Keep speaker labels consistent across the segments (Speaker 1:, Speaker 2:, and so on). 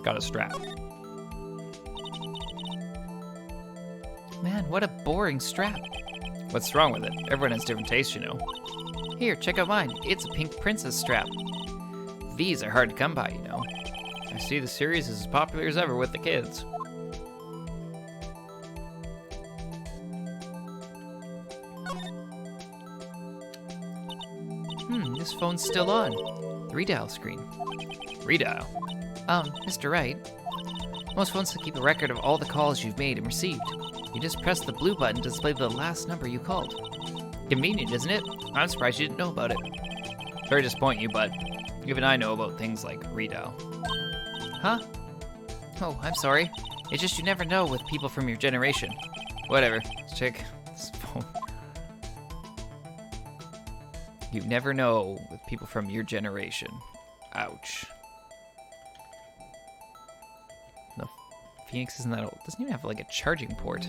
Speaker 1: Got a strap.
Speaker 2: Man, what a boring strap.
Speaker 1: What's wrong with it? Everyone has different tastes, you know.
Speaker 2: Here, check out mine. It's a pink princess strap.
Speaker 1: These are hard to come by, you know. I see the series is as popular as ever with the kids.
Speaker 2: This phone's still on. The redial screen.
Speaker 1: Redial?
Speaker 2: Mr. Wright. Most phones will keep a record of all the calls you've made and received. You just press the blue button to display the last number you called.
Speaker 1: Convenient, isn't it? I'm surprised you didn't know about it. Sorry to disappoint you, but even I know about things like redial.
Speaker 2: Huh? Oh, I'm sorry. It's just you never know with people from your generation.
Speaker 1: Whatever. Let's check this phone. You never know with people from your generation. Ouch. The Phoenix isn't that old. It doesn't even have like a charging port.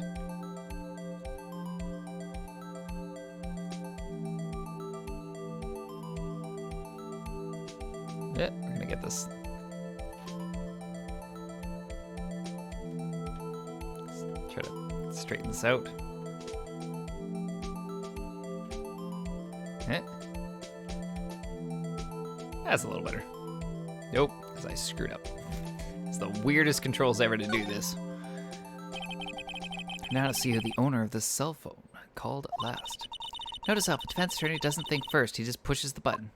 Speaker 1: Yeah, we're gonna get this. Let's try to straighten this out. Eh. That's a little better. Nope, because I screwed up. It's the weirdest controls ever to do this.
Speaker 2: Now to see who the owner of this cell phone called last. Notice how the defense attorney doesn't think first, he just pushes the button.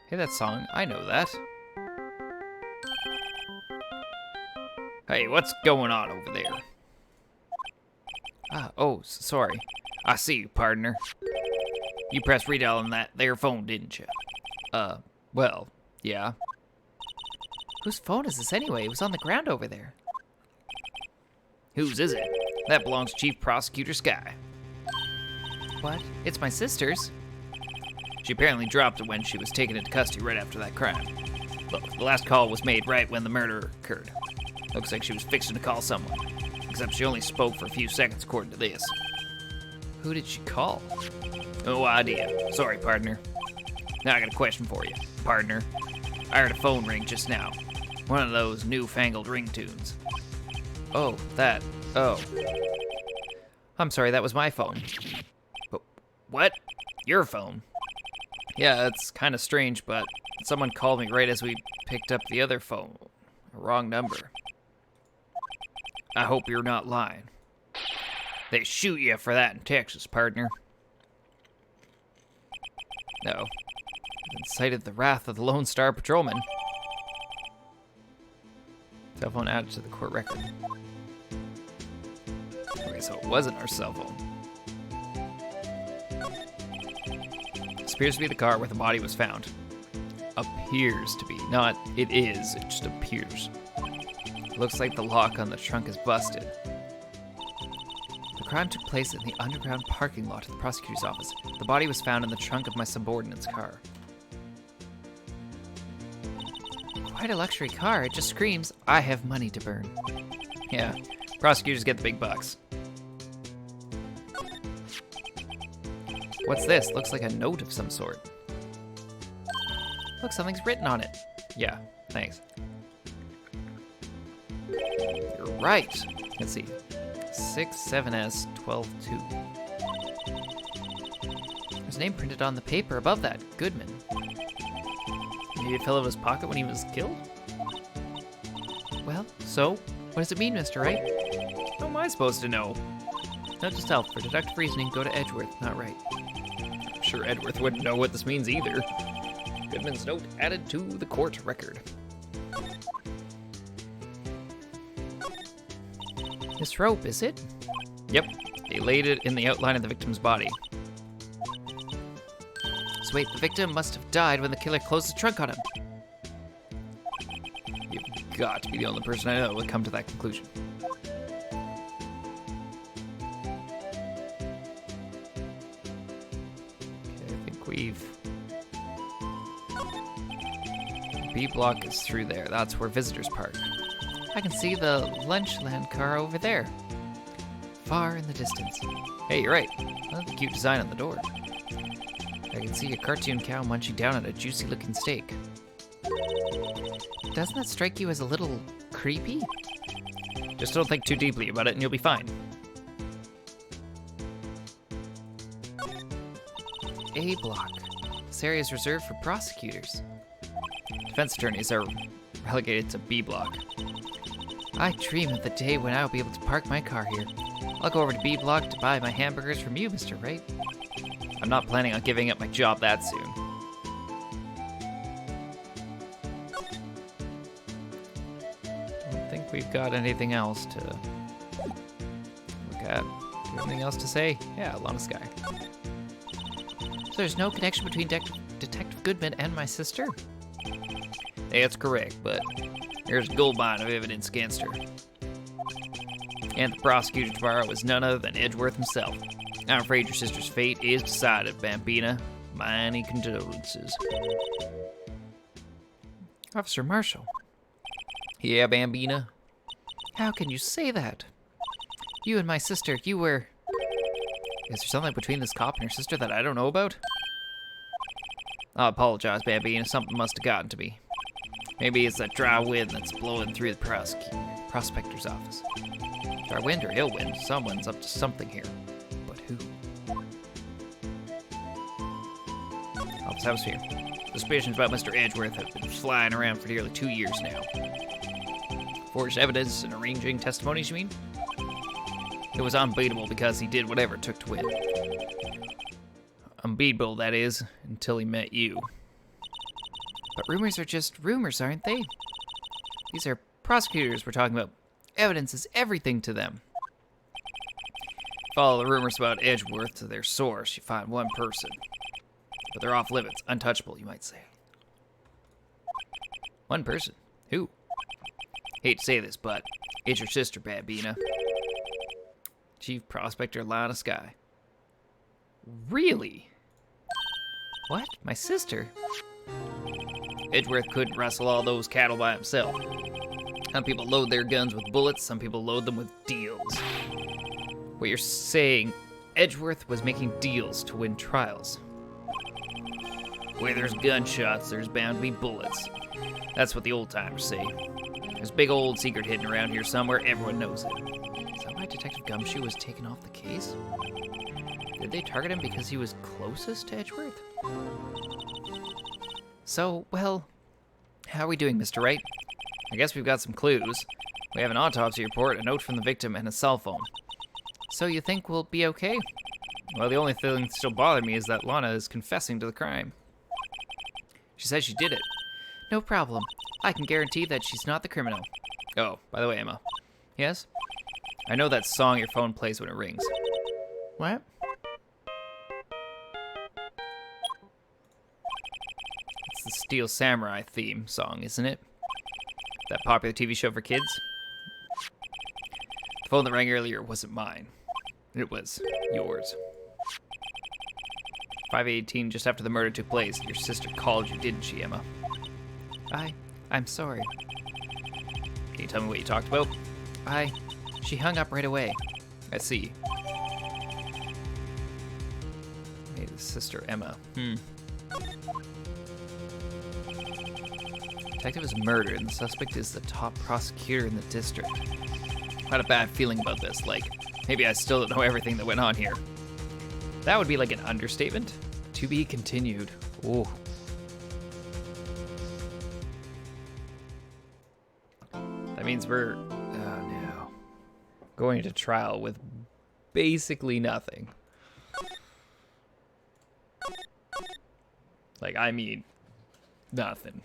Speaker 1: Hey, that song, I know that. Hey, what's going on over there?
Speaker 2: Sorry.
Speaker 1: I see you, partner. You pressed redial on that there phone, didn't you? Well, yeah.
Speaker 2: Whose phone is this anyway? It was on the ground over there.
Speaker 1: Whose is it? That belongs to Chief Prosecutor Sky.
Speaker 2: What? It's my sister's.
Speaker 1: She apparently dropped it when she was taken into custody right after that crime. Look, the last call was made right when the murder occurred. Looks like she was fixing to call someone. Except she only spoke for a few seconds according to this.
Speaker 2: Who did she call?
Speaker 1: No idea. Sorry, partner. Now I got a question for you, partner. I heard a phone ring just now. One of those newfangled ringtones.
Speaker 2: Oh, that. Oh. I'm sorry, that was my phone.
Speaker 1: But what? Your phone?
Speaker 2: Yeah, it's kind of strange, but someone called me right as we picked up the other phone. A wrong number.
Speaker 1: I hope you're not lying. They shoot you for that in Texas, partner.
Speaker 2: No. I've incited the wrath of the Lone Star Patrolman. Cell phone added to the court record.
Speaker 1: Okay, so it wasn't our cell phone.
Speaker 2: This appears to be the car where the body was found.
Speaker 1: Appears to be. Not it is, it just appears.
Speaker 2: Looks like the lock on the trunk is busted. The crime took place in the underground parking lot of the prosecutor's office. The body was found in the trunk of my subordinate's car. Quite a luxury car. It just screams, I have money to burn.
Speaker 1: Yeah, prosecutors get the big bucks.
Speaker 2: What's this? Looks like a note of some sort. Look, something's written on it.
Speaker 1: Yeah, thanks.
Speaker 2: You're right. Let's see. 67S 122. There's a name printed on the paper above that. Goodman.
Speaker 1: Maybe it fell out of his pocket when he was killed?
Speaker 2: Well, so? What does it mean, Mr. Wright?
Speaker 1: How am I supposed to know?
Speaker 2: Note to self, for deductive reasoning, go to Edgeworth, not Wright.
Speaker 1: I'm sure Edgeworth wouldn't know what this means either. Goodman's note added to the court record.
Speaker 2: This rope, is it?
Speaker 1: Yep, they laid it in the outline of the victim's body.
Speaker 2: So wait, the victim must have died when the killer closed the trunk on him.
Speaker 1: You've got to be the only person I know that would come to that conclusion. Okay, I think we've... B block is through there. That's where visitors park.
Speaker 2: I can see the Lunchland car over there. Far in the distance.
Speaker 1: Hey, you're right.
Speaker 2: I love the cute design on the door. I can see a cartoon cow munching down on a juicy-looking steak. Doesn't that strike you as a little creepy?
Speaker 1: Just don't think too deeply about it and you'll be fine.
Speaker 2: A block. This area is reserved for prosecutors.
Speaker 1: Defense attorneys are relegated to B block.
Speaker 2: I dream of the day when I'll be able to park my car here. I'll go over to B block to buy my hamburgers from you, Mr. Wright.
Speaker 1: I'm not planning on giving up my job that soon.
Speaker 2: I don't think we've got anything else to look at. Do you have anything else to say?
Speaker 1: Yeah, Lana Sky.
Speaker 2: So there's no connection between Detective Goodman and my sister?
Speaker 1: That's correct, but there's a gold mine of evidence against her. And the prosecutor tomorrow is none other than Edgeworth himself. I'm afraid your sister's fate is decided, Bambina. Many condolences.
Speaker 2: Officer Marshall.
Speaker 1: Yeah, Bambina?
Speaker 2: How can you say that? You and my sister, you were...
Speaker 1: Is there something between this cop and your sister that I don't know about? I apologize, Bambina. Something must have gotten to me. Maybe it's that dry wind that's blowing through the prospector's office. Dry wind or ill wind, someone's up to something here. But who? Office house here. Suspicions about Mr. Edgeworth have been flying around for nearly 2 years now. Forged evidence and arranging testimonies, you mean? It was unbeatable because he did whatever it took to win. Unbeatable, that is, until he met you.
Speaker 2: But rumors are just rumors, aren't they? These are prosecutors we're talking about. Evidence is everything to them.
Speaker 1: Follow the rumors about Edgeworth to their source, you find one person. But they're off limits, untouchable, you might say. One person? Who? Hate to say this, but it's your sister, Bambina. Chief Prospector Lana Sky.
Speaker 2: Really? What? My sister?
Speaker 1: Edgeworth couldn't wrestle all those cattle by himself. Some people load their guns with bullets, some people load them with deals.
Speaker 2: What you're saying, Edgeworth was making deals to win trials.
Speaker 1: Where there's gunshots, there's bound to be bullets. That's what the old-timers say. There's a big old secret hidden around here somewhere, everyone knows it.
Speaker 2: Is that why Detective Gumshoe was taken off the case? Did they target him because he was closest to Edgeworth? So, well, how are we doing, Mr. Wright?
Speaker 1: I guess we've got some clues. We have an autopsy report, a note from the victim, and a cell phone.
Speaker 2: So you think we'll be okay?
Speaker 1: Well, the only thing that still bothers me is that Lana is confessing to the crime. She says she did it.
Speaker 2: No problem. I can guarantee that she's not the criminal.
Speaker 1: Oh, by the way, Emma.
Speaker 2: Yes?
Speaker 1: I know that song your phone plays when it rings.
Speaker 2: What?
Speaker 1: It's the Steel Samurai theme song, isn't it? That popular TV show for kids? The phone that rang earlier wasn't mine. It was yours. 5:18, just after the murder took place, your sister called you, didn't she, Emma?
Speaker 2: I'm sorry.
Speaker 1: Can you tell me what you talked about?
Speaker 2: She hung up right away.
Speaker 1: I see. Hey, the sister Emma.
Speaker 2: Detective is murdered, and the suspect is the top prosecutor in the district.
Speaker 1: I had a bad feeling about this, like, maybe I still don't know everything that went on here. That would be like an understatement.
Speaker 2: To be continued.
Speaker 1: Ooh. That means we're, oh no, going to trial with basically nothing. Like, I mean, nothing.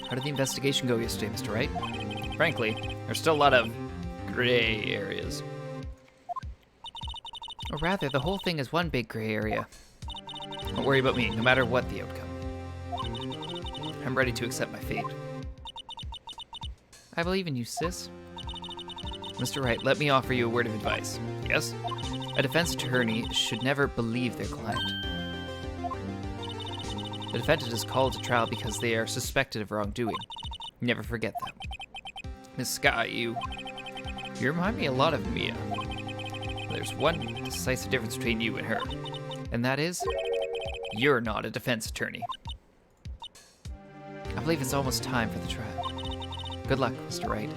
Speaker 2: How did the investigation go yesterday, Mr. Wright?
Speaker 1: Frankly, there's still a lot of gray areas.
Speaker 2: Or rather, the whole thing is one big gray area.
Speaker 1: Don't worry about me, no matter what the outcome. I'm ready to accept my fate.
Speaker 2: I believe in you, sis.
Speaker 1: Mr. Wright, let me offer you a word of advice. Yes?
Speaker 2: A defense attorney should never believe their client. The defendant is called to trial because they are suspected of wrongdoing. Never forget that. Miss Sky, you remind me a lot of Mia. There's one decisive difference between you and her, and that is, you're not a defense attorney. I believe it's almost time for the trial. Good luck, Mr. Wright.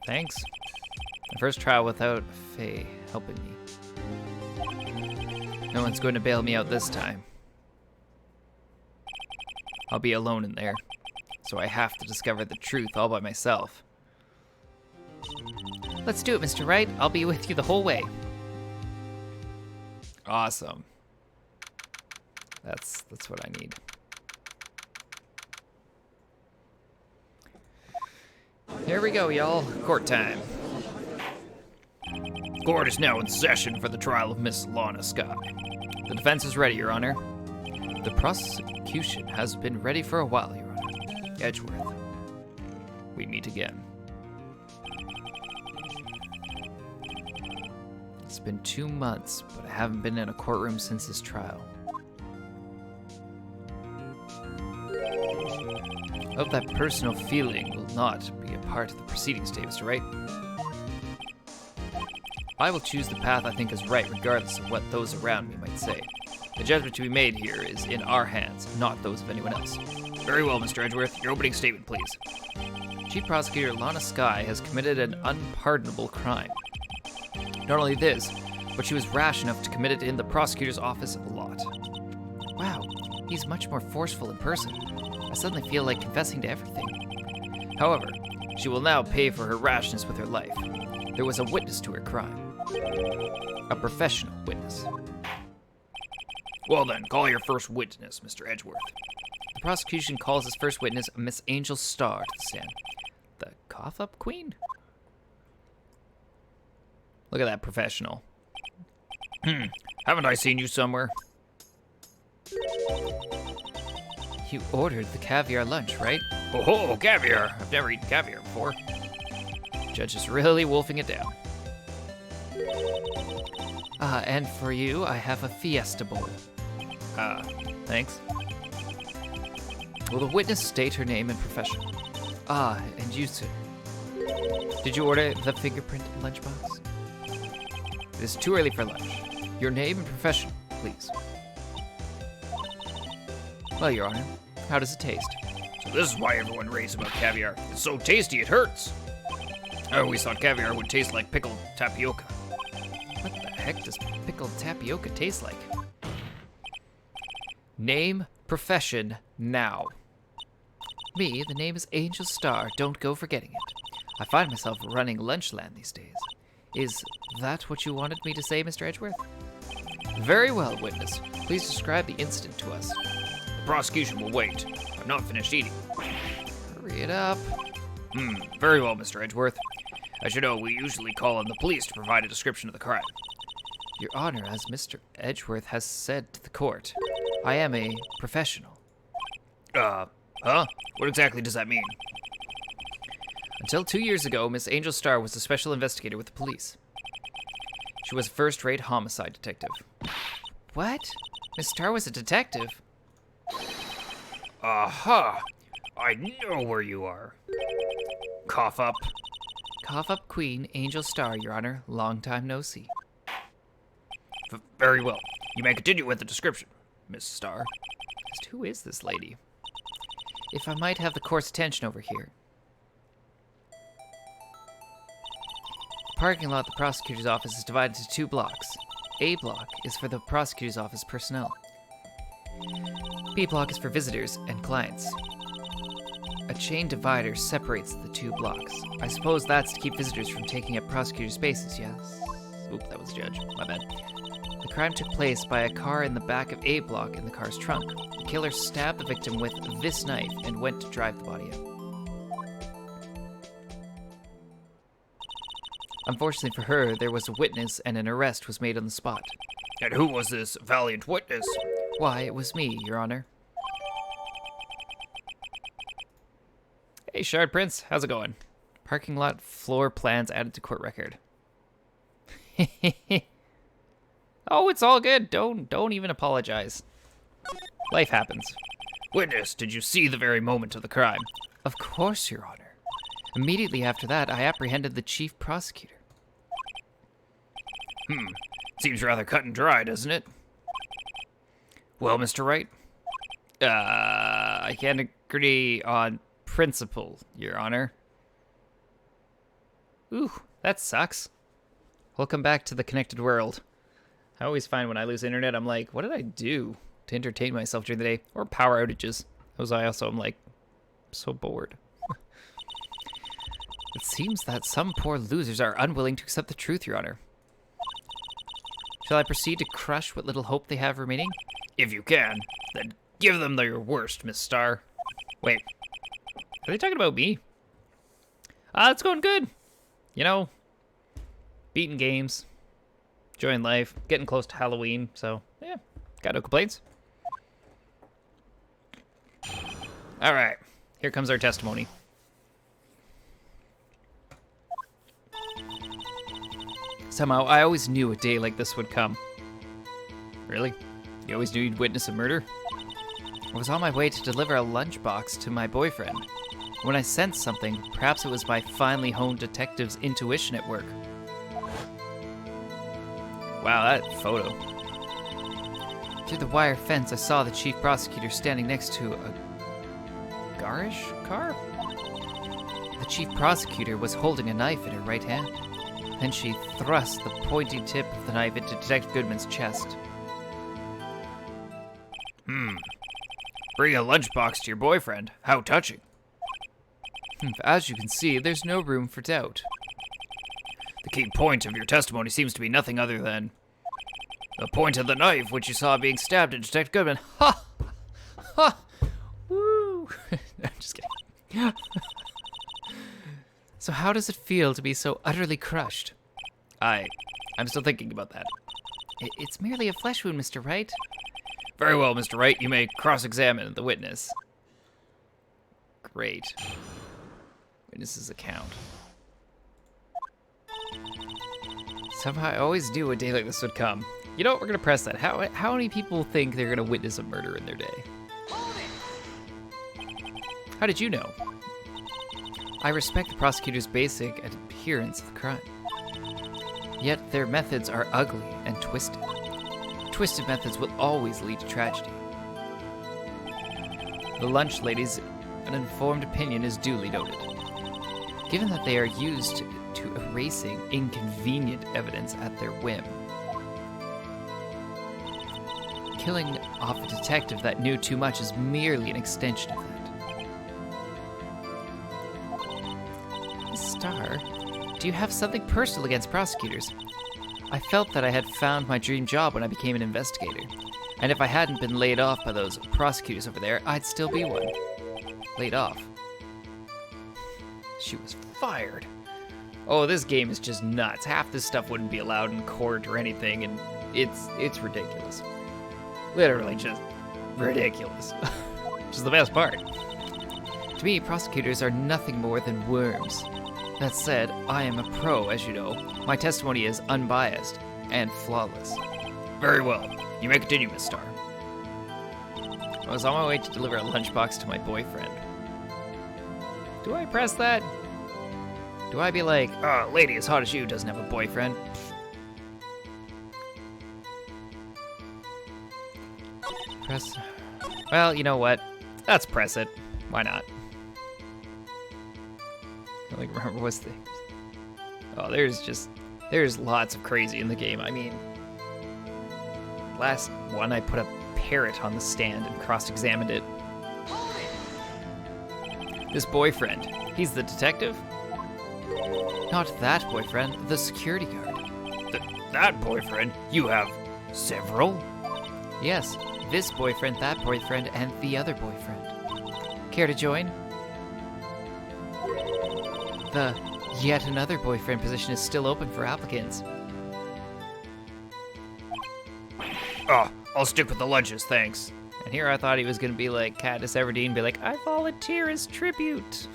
Speaker 2: Thanks. My first trial without Faye helping me. No one's going to bail me out this time. I'll be alone in there, so I have to discover the truth all by myself. Let's do it, Mr. Wright. I'll be with you the whole way. Awesome. That's what I need. Here we go, y'all. Court time.
Speaker 1: Court is now in session for the trial of Miss Lana Sky.
Speaker 2: The defense is ready, Your Honor. The prosecution has been ready for a while, Your Honor. Edgeworth. We meet again. It's been 2 months, but I haven't been in a courtroom since this trial. I hope that personal feeling will not be a part of the proceedings today, Mr. Wright. I will choose the path I think is right, regardless of what those around me might say. The judgment to be made here is in our hands, not those of anyone else.
Speaker 1: Very well, Mr. Edgeworth. Your opening statement, please.
Speaker 2: Chief Prosecutor Lana Sky has committed an unpardonable crime. Not only this, but she was rash enough to commit it in the prosecutor's office lot. Wow, he's much more forceful in person. I suddenly feel like confessing to everything. However, she will now pay for her rashness with her life. There was a witness to her crime. A professional witness.
Speaker 1: Well then, call your first witness, Mr. Edgeworth.
Speaker 2: The prosecution calls its first witness Miss Angel Star to the stand. The cough-up queen? Look at that professional.
Speaker 1: Haven't I seen you somewhere?
Speaker 2: You ordered the caviar lunch, right?
Speaker 1: Oh, caviar. I've never eaten caviar before.
Speaker 2: Judge is really wolfing it down. And for you, I have a fiesta bowl. Thanks. Will the witness state her name and profession? And you, sir. Did you order the fingerprint lunchbox? It is too early for lunch. Your name and profession, please. Well, Your Honor, how does it taste?
Speaker 1: So this is why everyone raves about caviar. It's so tasty, it hurts. I always thought caviar would taste like pickled tapioca.
Speaker 2: What the heck does pickled tapioca taste like? Name, profession, now. Me, the name is Angel Star. Don't go forgetting it. I find myself running Lunchland these days. Is that what you wanted me to say, Mr. Edgeworth? Very well, witness. Please describe the incident to us.
Speaker 1: The prosecution will wait. I've not finished eating.
Speaker 2: Hurry it up.
Speaker 1: Very well, Mr. Edgeworth. As you know, we usually call on the police to provide a description of the crime.
Speaker 2: Your Honor, as Mr. Edgeworth has said to the court, I am a professional.
Speaker 1: Huh? What exactly does that mean?
Speaker 2: Until 2 years ago, Miss Angel Star was a special investigator with the police. She was a first-rate homicide detective. What? Miss Star was a detective?
Speaker 1: Aha! I know where you are. Cough up.
Speaker 2: Cough up Queen, Angel Star, Your Honor. Long time no see.
Speaker 1: Very well. You may continue with the description, Miss Star.
Speaker 2: Just who is this lady? If I might have the court's attention over here. The parking lot of the prosecutor's office is divided into 2 blocks. A block is for the prosecutor's office personnel. B block is for visitors and clients. A chain divider separates the 2 blocks. I suppose that's to keep visitors from taking up prosecutor spaces, yes? Oop, that was the judge. My bad. The crime took place by a car in the back of A block in the car's trunk. The killer stabbed the victim with this knife and went to drive the body out. Unfortunately for her, there was a witness and an arrest was made on the spot.
Speaker 1: And who was this valiant witness?
Speaker 2: Why, it was me, Your Honor. Hey, Shard Prince, how's it going? Parking lot floor plans added to court record. Oh, it's all good. Don't even apologize. Life happens.
Speaker 1: Witness, did you see the very moment of the crime?
Speaker 2: Of course, Your Honor. Immediately after that, I apprehended the chief prosecutor.
Speaker 1: Seems rather cut and dry, doesn't it? Well, Mr. Wright?
Speaker 2: I can't agree on principle, Your Honor. Ooh, that sucks. Welcome back to the connected world. I always find when I lose internet, I'm like, what did I do to entertain myself during the day? Or power outages. Those I also am like, so bored. It seems that some poor losers are unwilling to accept the truth, Your Honor. Shall I proceed to crush what little hope they have remaining?
Speaker 1: If you can, then give them your worst, Miss Starr.
Speaker 2: Wait, are they talking about me? It's going good. You know, beating games, enjoying life, getting close to Halloween, so yeah, got no complaints.
Speaker 1: All right, here comes our testimony.
Speaker 2: Somehow, I always knew a day like this would come.
Speaker 1: Really?
Speaker 2: You always knew you'd witness a murder? I was on my way to deliver a lunchbox to my boyfriend. When I sensed something, perhaps it was my finely honed detective's intuition at work.
Speaker 1: Wow, that photo.
Speaker 2: Through the wire fence, I saw the chief prosecutor standing next to a garish car? The chief prosecutor was holding a knife in her right hand. Then she thrust the pointy tip of the knife into Detective Goodman's chest.
Speaker 1: Bring a lunchbox to your boyfriend. How touching.
Speaker 2: As you can see, there's no room for doubt.
Speaker 1: The key point of your testimony seems to be nothing other than the point of the knife which you saw being stabbed at Detective Goodman.
Speaker 2: Ha! Ha! Woo! I'm just kidding. So how does it feel to be so utterly crushed?
Speaker 1: I'm still thinking about that.
Speaker 2: It's merely a flesh wound, Mr. Wright.
Speaker 1: Very well, Mr. Wright. You may cross-examine the witness.
Speaker 2: Great. Witness's account. Somehow I always knew a day like this would come. You know what? We're going to press that. How many people think they're going to witness a murder in their day? How did you know? I respect the prosecutor's basic adherence of the crime. Yet their methods are ugly and twisted. Twisted methods will always lead to tragedy. The lunch lady's uninformed opinion is duly noted. Given that they are used to erasing inconvenient evidence at their whim. Killing off a detective that knew too much is merely an extension of that. Star, do you have something personal against prosecutors? I felt that I had found my dream job when I became an investigator. And if I hadn't been laid off by those prosecutors over there, I'd still be one. Laid off. She was fired. Oh, this game is just nuts. Half this stuff wouldn't be allowed in court or anything, and it's ridiculous. Literally just ridiculous. Which is the best part. To me, prosecutors are nothing more than worms. That said, I am a pro, as you know. My testimony is unbiased and flawless.
Speaker 1: Very well. You may continue, Miss Starr.
Speaker 2: I was on my way to deliver a lunchbox to my boyfriend. Do I press that? Do I be like,
Speaker 1: A lady as hot as you doesn't have a boyfriend?
Speaker 2: Press. Well, you know what? Let's press it. Why not? I don't remember what's the. Oh, there's lots of crazy in the game. I mean, last one I put a parrot on the stand and cross-examined it. This boyfriend, he's the detective? Not that boyfriend, the security guard.
Speaker 1: That boyfriend? You have several?
Speaker 2: Yes, this boyfriend, that boyfriend, and the other boyfriend. Care to join? The yet another boyfriend position is still open for applicants.
Speaker 1: I'll stick with the lunches, thanks.
Speaker 2: And here I thought he was going to be like Katniss Everdeen, be like, I volunteer as tribute.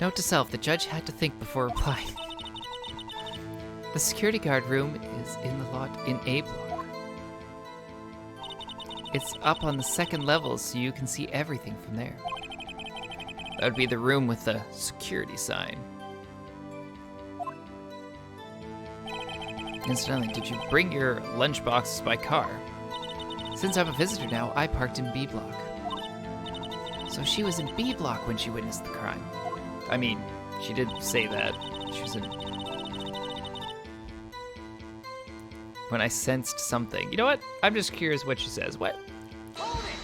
Speaker 2: Note to self, the judge had to think before replying. The security guard room is in the lot in A block. It's up on the second level, so you can see everything from there. That would be the room with the security sign. Incidentally, did you bring your lunchboxes by car? Since I'm a visitor now, I parked in B block. So she was in B block when she witnessed the crime.
Speaker 1: I mean, she did say that. She was in...
Speaker 2: When I sensed something. You know what? I'm just curious what she says. What?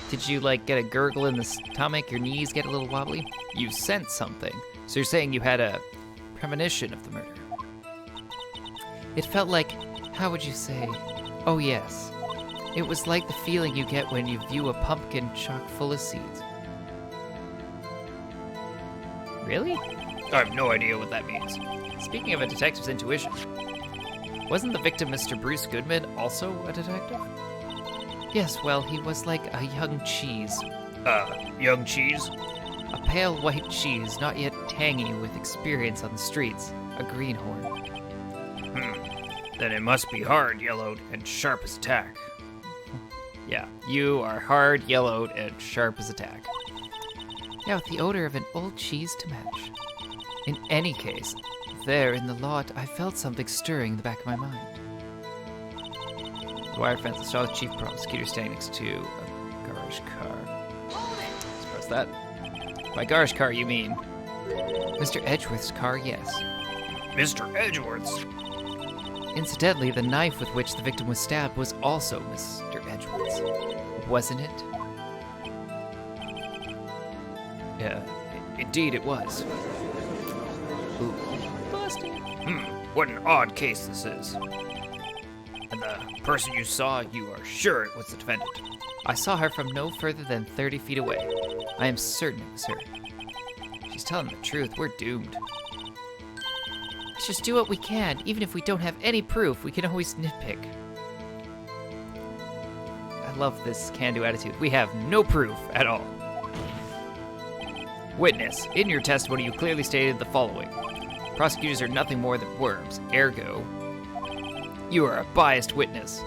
Speaker 2: Did you, like, get a gurgle in the stomach? Your knees get a little wobbly?
Speaker 1: You sensed something. So you're saying you had a premonition of the murder.
Speaker 2: It felt like, how would you say? Oh, yes. It was like the feeling you get when you view a pumpkin chock full of seeds.
Speaker 1: Really? I have no idea what that means. Speaking of a detective's intuition, wasn't the victim Mr. Bruce Goodman also a detective?
Speaker 2: Yes, well, he was like a young cheese.
Speaker 1: Young cheese?
Speaker 2: A pale white cheese, not yet tangy with experience on the streets. A greenhorn.
Speaker 1: Then it must be hard yellowed and sharp as a tack. Yeah, you are hard yellowed and sharp as a tack.
Speaker 2: Yeah, with the odor of an old cheese to match. In any case, there in the lot, I felt something stirring in the back of my mind.
Speaker 1: The wire fence. I saw the chief prosecutor standing next to a garage car. Let's press that. By garage car, you mean?
Speaker 2: Mr. Edgeworth's car, yes.
Speaker 1: Mr. Edgeworth's?
Speaker 2: Incidentally, the knife with which the victim was stabbed was also Mr. Edgeworth's. Wasn't it?
Speaker 1: Yeah, indeed it was.
Speaker 2: Ooh. Busted.
Speaker 1: What an odd case this is. And the person you saw, you are sure it was the defendant.
Speaker 2: I saw her from no further than 30 feet away. I am certain it was her.
Speaker 1: She's telling the truth. We're doomed.
Speaker 2: Let's just do what we can. Even if we don't have any proof, we can always nitpick.
Speaker 1: I love this can-do attitude. We have no proof at all. Witness, in your testimony you clearly stated the following. Prosecutors are nothing more than worms, ergo, you are a biased witness.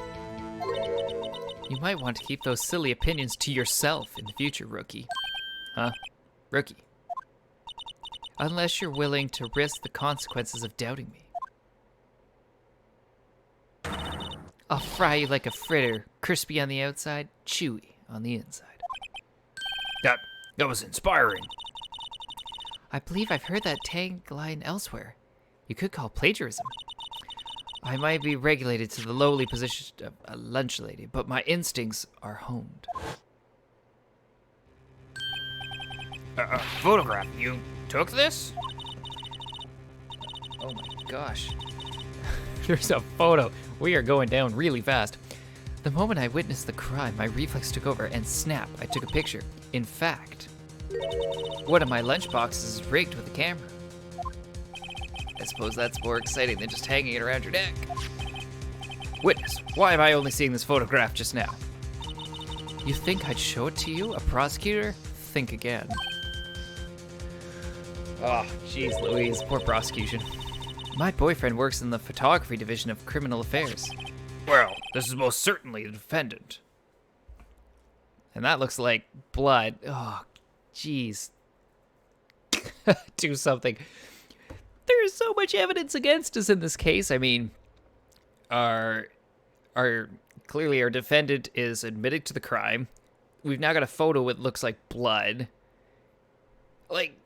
Speaker 2: You might want to keep those silly opinions to yourself in the future, rookie.
Speaker 1: Huh? Rookie?
Speaker 2: Unless you're willing to risk the consequences of doubting me. I'll fry you like a fritter, crispy on the outside, chewy on the inside.
Speaker 1: That was inspiring.
Speaker 2: I believe I've heard that tagline elsewhere. You could call plagiarism. I might be regulated to the lowly position of a lunch lady, but my instincts are honed.
Speaker 1: Photograph. You took this?
Speaker 2: Oh my gosh. There's a photo. We are going down really fast. The moment I witnessed the crime, my reflex took over and snap, I took a picture. In fact, one of my lunchboxes is rigged with a camera. I suppose that's more exciting than just hanging it around your neck.
Speaker 1: Witness, why am I only seeing this photograph just now?
Speaker 2: You think I'd show it to you, a prosecutor? Think again.
Speaker 1: Oh, jeez Louise, poor prosecution.
Speaker 2: My boyfriend works in the photography division of criminal affairs.
Speaker 1: Well, this is most certainly the defendant.
Speaker 2: And that looks like blood. Oh, jeez. Do something. There is so much evidence against us in this case. I mean,
Speaker 1: clearly our defendant is admitted to the crime. We've now got a photo that looks like blood. Like,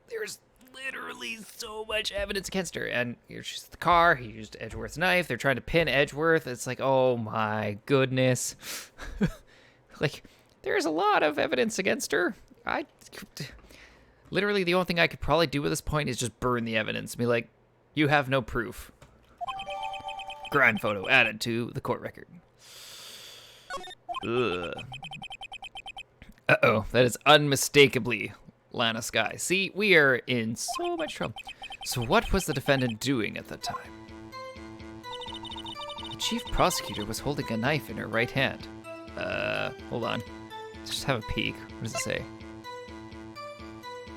Speaker 1: there's literally so much evidence against her. And here's just the car. He used Edgeworth's knife. They're trying to pin Edgeworth. It's like, oh my goodness. Like, there's a lot of evidence against her. Literally, the only thing I could probably do at this point is just burn the evidence. Be like, you have no proof. Crime photo added to the court record. Ugh. Uh-oh, that is unmistakably Lana Sky. See, we are in so much trouble. So what was the defendant doing at the time?
Speaker 2: The chief prosecutor was holding a knife in her right hand.
Speaker 1: Hold on.
Speaker 2: Let's just have a peek. What does it say?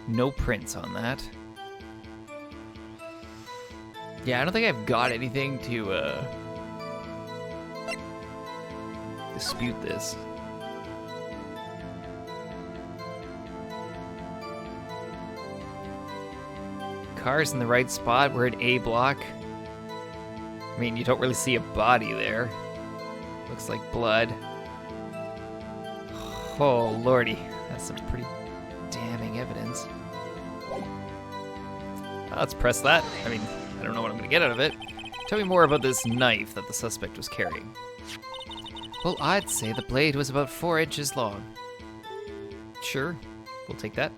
Speaker 2: No prints on that. Yeah, I don't think I've got anything to, dispute this. Car's in the right spot. We're at A block. I mean, you don't really see a body there. Looks like blood. Oh, lordy. That's some pretty damning evidence. Let's press that. I mean, I don't know what I'm going to get out of it. Tell me more about this knife that the suspect was carrying. Well, I'd say the blade was about 4 inches long. Sure, we'll take that.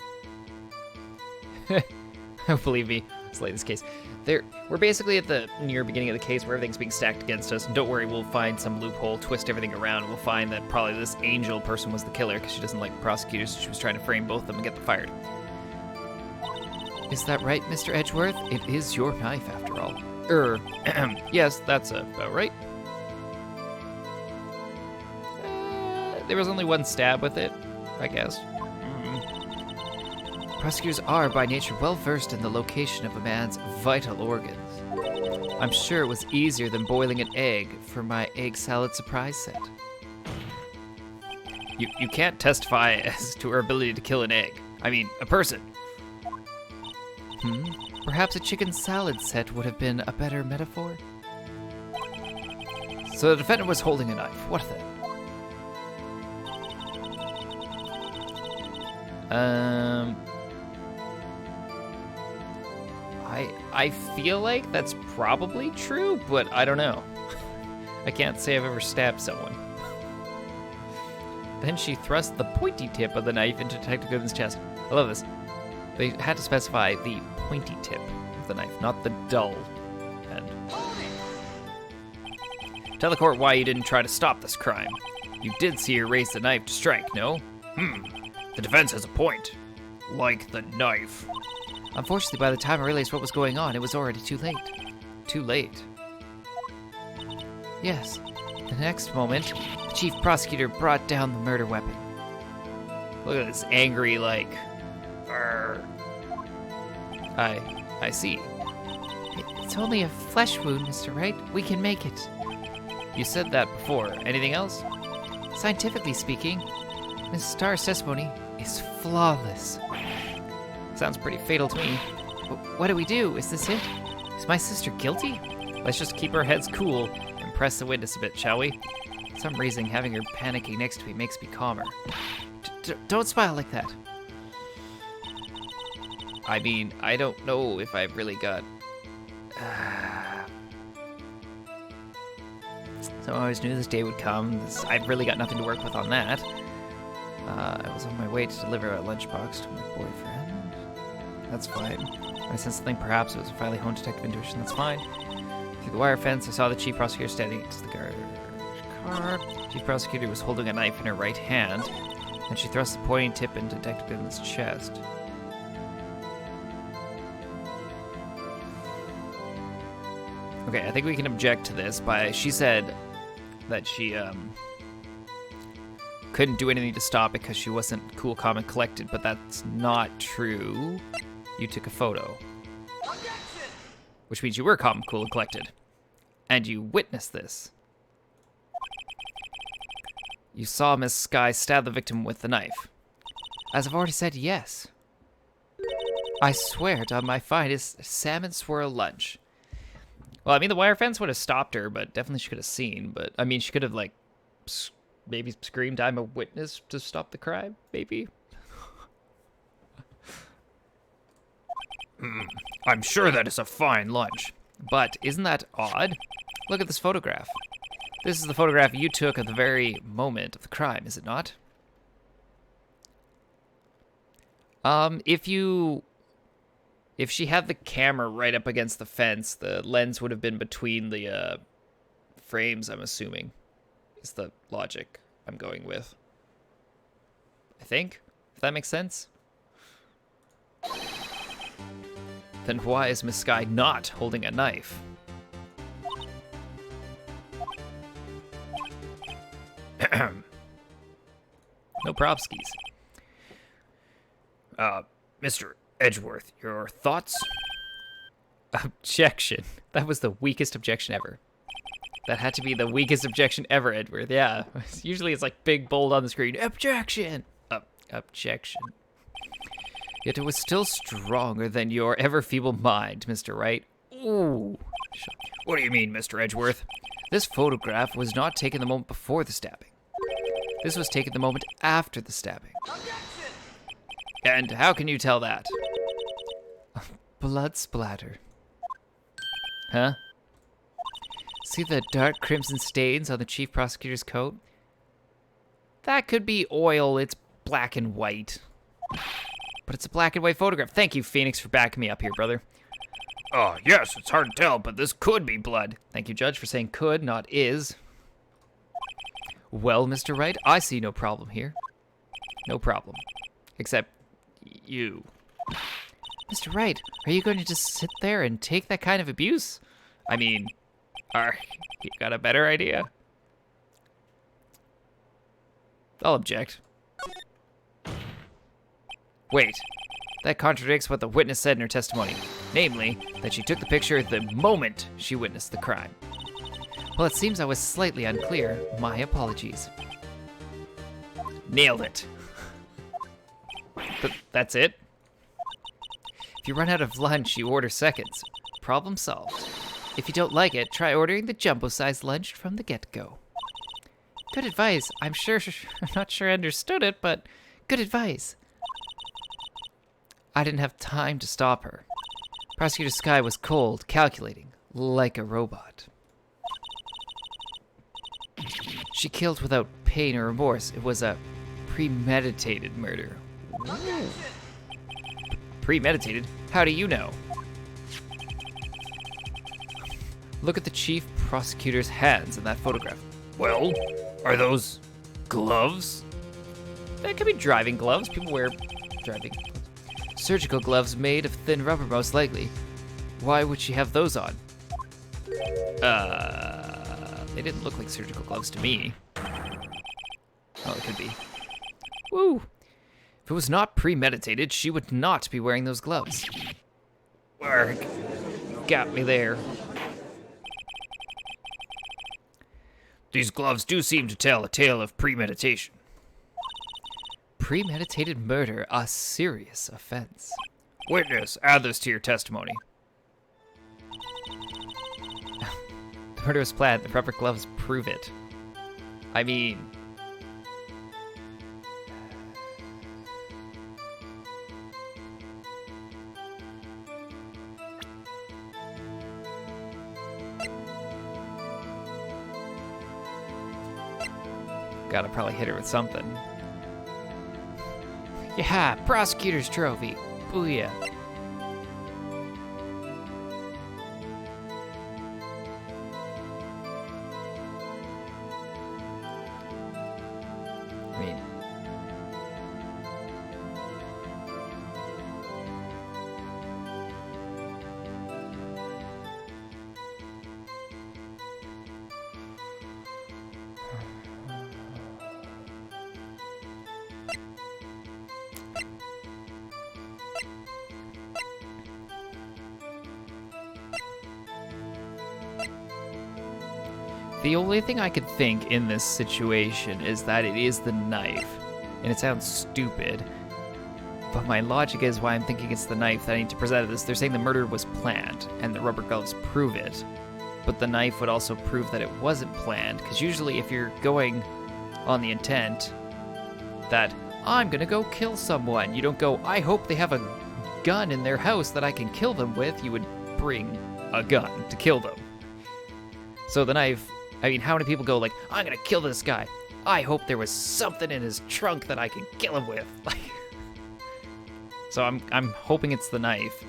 Speaker 2: Believe me, it's late in this case. We're basically at the near beginning of the case where everything's being stacked against us. And don't worry, we'll find some loophole, twist everything around, and we'll find that probably this Angel person was the killer because she doesn't like prosecutors, so she was trying to frame both of them and get them fired. Is that right, Mr. Edgeworth? It is your knife, after all. Yes, that's about right. There was only one stab with it, I guess. Prosecutors are, by nature, well-versed in the location of a man's vital organs. I'm sure it was easier than boiling an egg for my egg salad surprise set. You can't testify as to her ability to kill an egg. I mean, a person. Perhaps a chicken salad set would have been a better metaphor? So the defendant was holding a knife. What then? I feel like that's probably true, but I don't know. I can't say I've ever stabbed someone. Then she thrust the pointy tip of the knife into Detective Goodman's chest. I love this. They had to specify the pointy tip of the knife, not the dull end. Tell the court why you didn't try to stop this crime. You did see her raise the knife to strike, no? The defense has a point. Like the knife. Unfortunately, by the time I realized what was going on, it was already too late. Too late? Yes. The next moment, the chief prosecutor brought down the murder weapon. Look at this angry, like... I see. It's only a flesh wound, Mr. Wright. We can make it. You said that before. Anything else? Scientifically speaking, Miss Starr's testimony is flawless. Sounds pretty fatal to me. What do we do? Is this it? Is my sister guilty? Let's just keep our heads cool and press the witness a bit, shall we? For some reason, having her panicking next to me makes me calmer. Don't smile like that. I mean, I don't know if I've really got... So I always knew this day would come. I've really got nothing to work with on that. I was on my way to deliver a lunchbox to my boyfriend. That's fine. I sensed something, perhaps it was a finely honed detective intuition. That's fine. Through the wire fence, I saw the chief prosecutor standing next to the car. The chief prosecutor was holding a knife in her right hand, and she thrust the pointing tip into Detective Goodman's chest. Okay, I think we can object to this by... She said that she, couldn't do anything to stop it because she wasn't cool, calm, and collected, but that's not true. You took a photo. Which means you were calm, cool, and collected. And you witnessed this. You saw Miss Skye stab the victim with the knife. As I've already said, yes. I swear it on my finest salmon swirl lunch. Well, I mean, the wire fence would have stopped her, but definitely she could have seen. But, I mean, she could have, like, maybe screamed, I'm a witness to stop the crime, maybe? I'm sure that is a fine lunch. But isn't that odd? Look at this photograph. This is the photograph you took at the very moment of the crime, is it not? If she had the camera right up against the fence, the lens would have been between the frames, I'm assuming. Is the logic I'm going with. I think, if that makes sense. Then why is Miss Skye not holding a knife? No propskis. Mr. Edgeworth, your thoughts? Objection. That was the weakest objection ever. That had to be the weakest objection ever, Edward. Yeah. Usually it's like big, bold on the screen. Objection! Objection. Yet it was still stronger than your ever-feeble mind, Mr. Wright. Ooh.
Speaker 1: What do you mean, Mr. Edgeworth?
Speaker 2: This photograph was not taken the moment before the stabbing. This was taken the moment after the stabbing.
Speaker 1: And how can you tell that?
Speaker 2: Blood splatter. Huh? See the dark crimson stains on the chief prosecutor's coat? That could be oil. It's black and white. But it's a black and white photograph. Thank you, Phoenix, for backing me up here, brother.
Speaker 1: Yes, it's hard to tell, but this could be blood.
Speaker 2: Thank you, Judge, for saying could, not is. Well, Mr. Wright, I see no problem here. No problem. Except you. Mr. Wright, are you going to just sit there and take that kind of abuse?
Speaker 1: I mean, you got a better idea?
Speaker 2: I'll object. Wait, that contradicts what the witness said in her testimony. Namely, that she took the picture the moment she witnessed the crime. Well, it seems I was slightly unclear. My apologies.
Speaker 1: Nailed it.
Speaker 2: But that's it? If you run out of lunch, you order seconds. Problem solved. If you don't like it, try ordering the jumbo-sized lunch from the get-go. Good advice. I'm not sure I understood it, but good advice. I didn't have time to stop her. Prosecutor Skye was cold, calculating, like a robot. She killed without pain or remorse. It was a premeditated murder.
Speaker 1: Ooh. Premeditated? How do you know?
Speaker 2: Look at the chief prosecutor's hands in that photograph.
Speaker 1: Well, are those gloves?
Speaker 2: That could be driving gloves. People wear driving gloves. Surgical gloves made of thin rubber, most likely. Why would she have those on? They didn't look like surgical gloves to me. Oh, it could be. Woo! If it was not premeditated, she would not be wearing those gloves.
Speaker 1: Work.
Speaker 2: Got me there.
Speaker 1: These gloves do seem to tell a tale of premeditation.
Speaker 2: Premeditated murder, a serious offense.
Speaker 1: Witness, add this to your testimony.
Speaker 2: The murder was planned. The rubber gloves prove it. I mean... Gotta probably hit her with something. Yeah, prosecutor's trophy. Booyah. I mean... The only thing I could think in this situation is that it is the knife. And it sounds stupid. But my logic is why I'm thinking it's the knife that I need to present this. They're saying the murder was planned, and the rubber gloves prove it. But the knife would also prove that it wasn't planned, because usually if you're going on the intent that, I'm gonna go kill someone, you don't go, I hope they have a gun in their house that I can kill them with, you would bring a gun to kill them. So the knife... I mean, how many people go like, I'm gonna kill this guy. I hope there was something in his trunk that I can kill him with. Like, so I'm hoping it's the knife.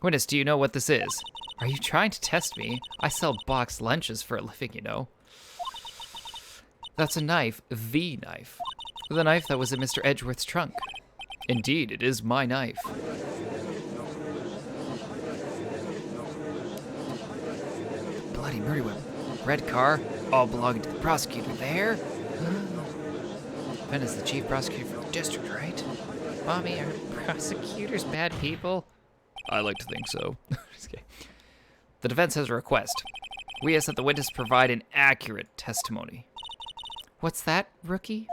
Speaker 2: Witness, do you know what this is? Are you trying to test me? I sell boxed lunches for a living, you know. That's a knife, the knife. The knife that was in Mr. Edgeworth's trunk. Indeed, it is my knife. Bloody murder weapon. Red car, all belonging to the prosecutor there. Ben is the chief prosecutor for the district, right? Mommy, are prosecutors bad people?
Speaker 1: I like to think so.
Speaker 2: Just kidding.
Speaker 1: The defense has a request. We ask that the witness provide an accurate testimony.
Speaker 2: What's that, rookie?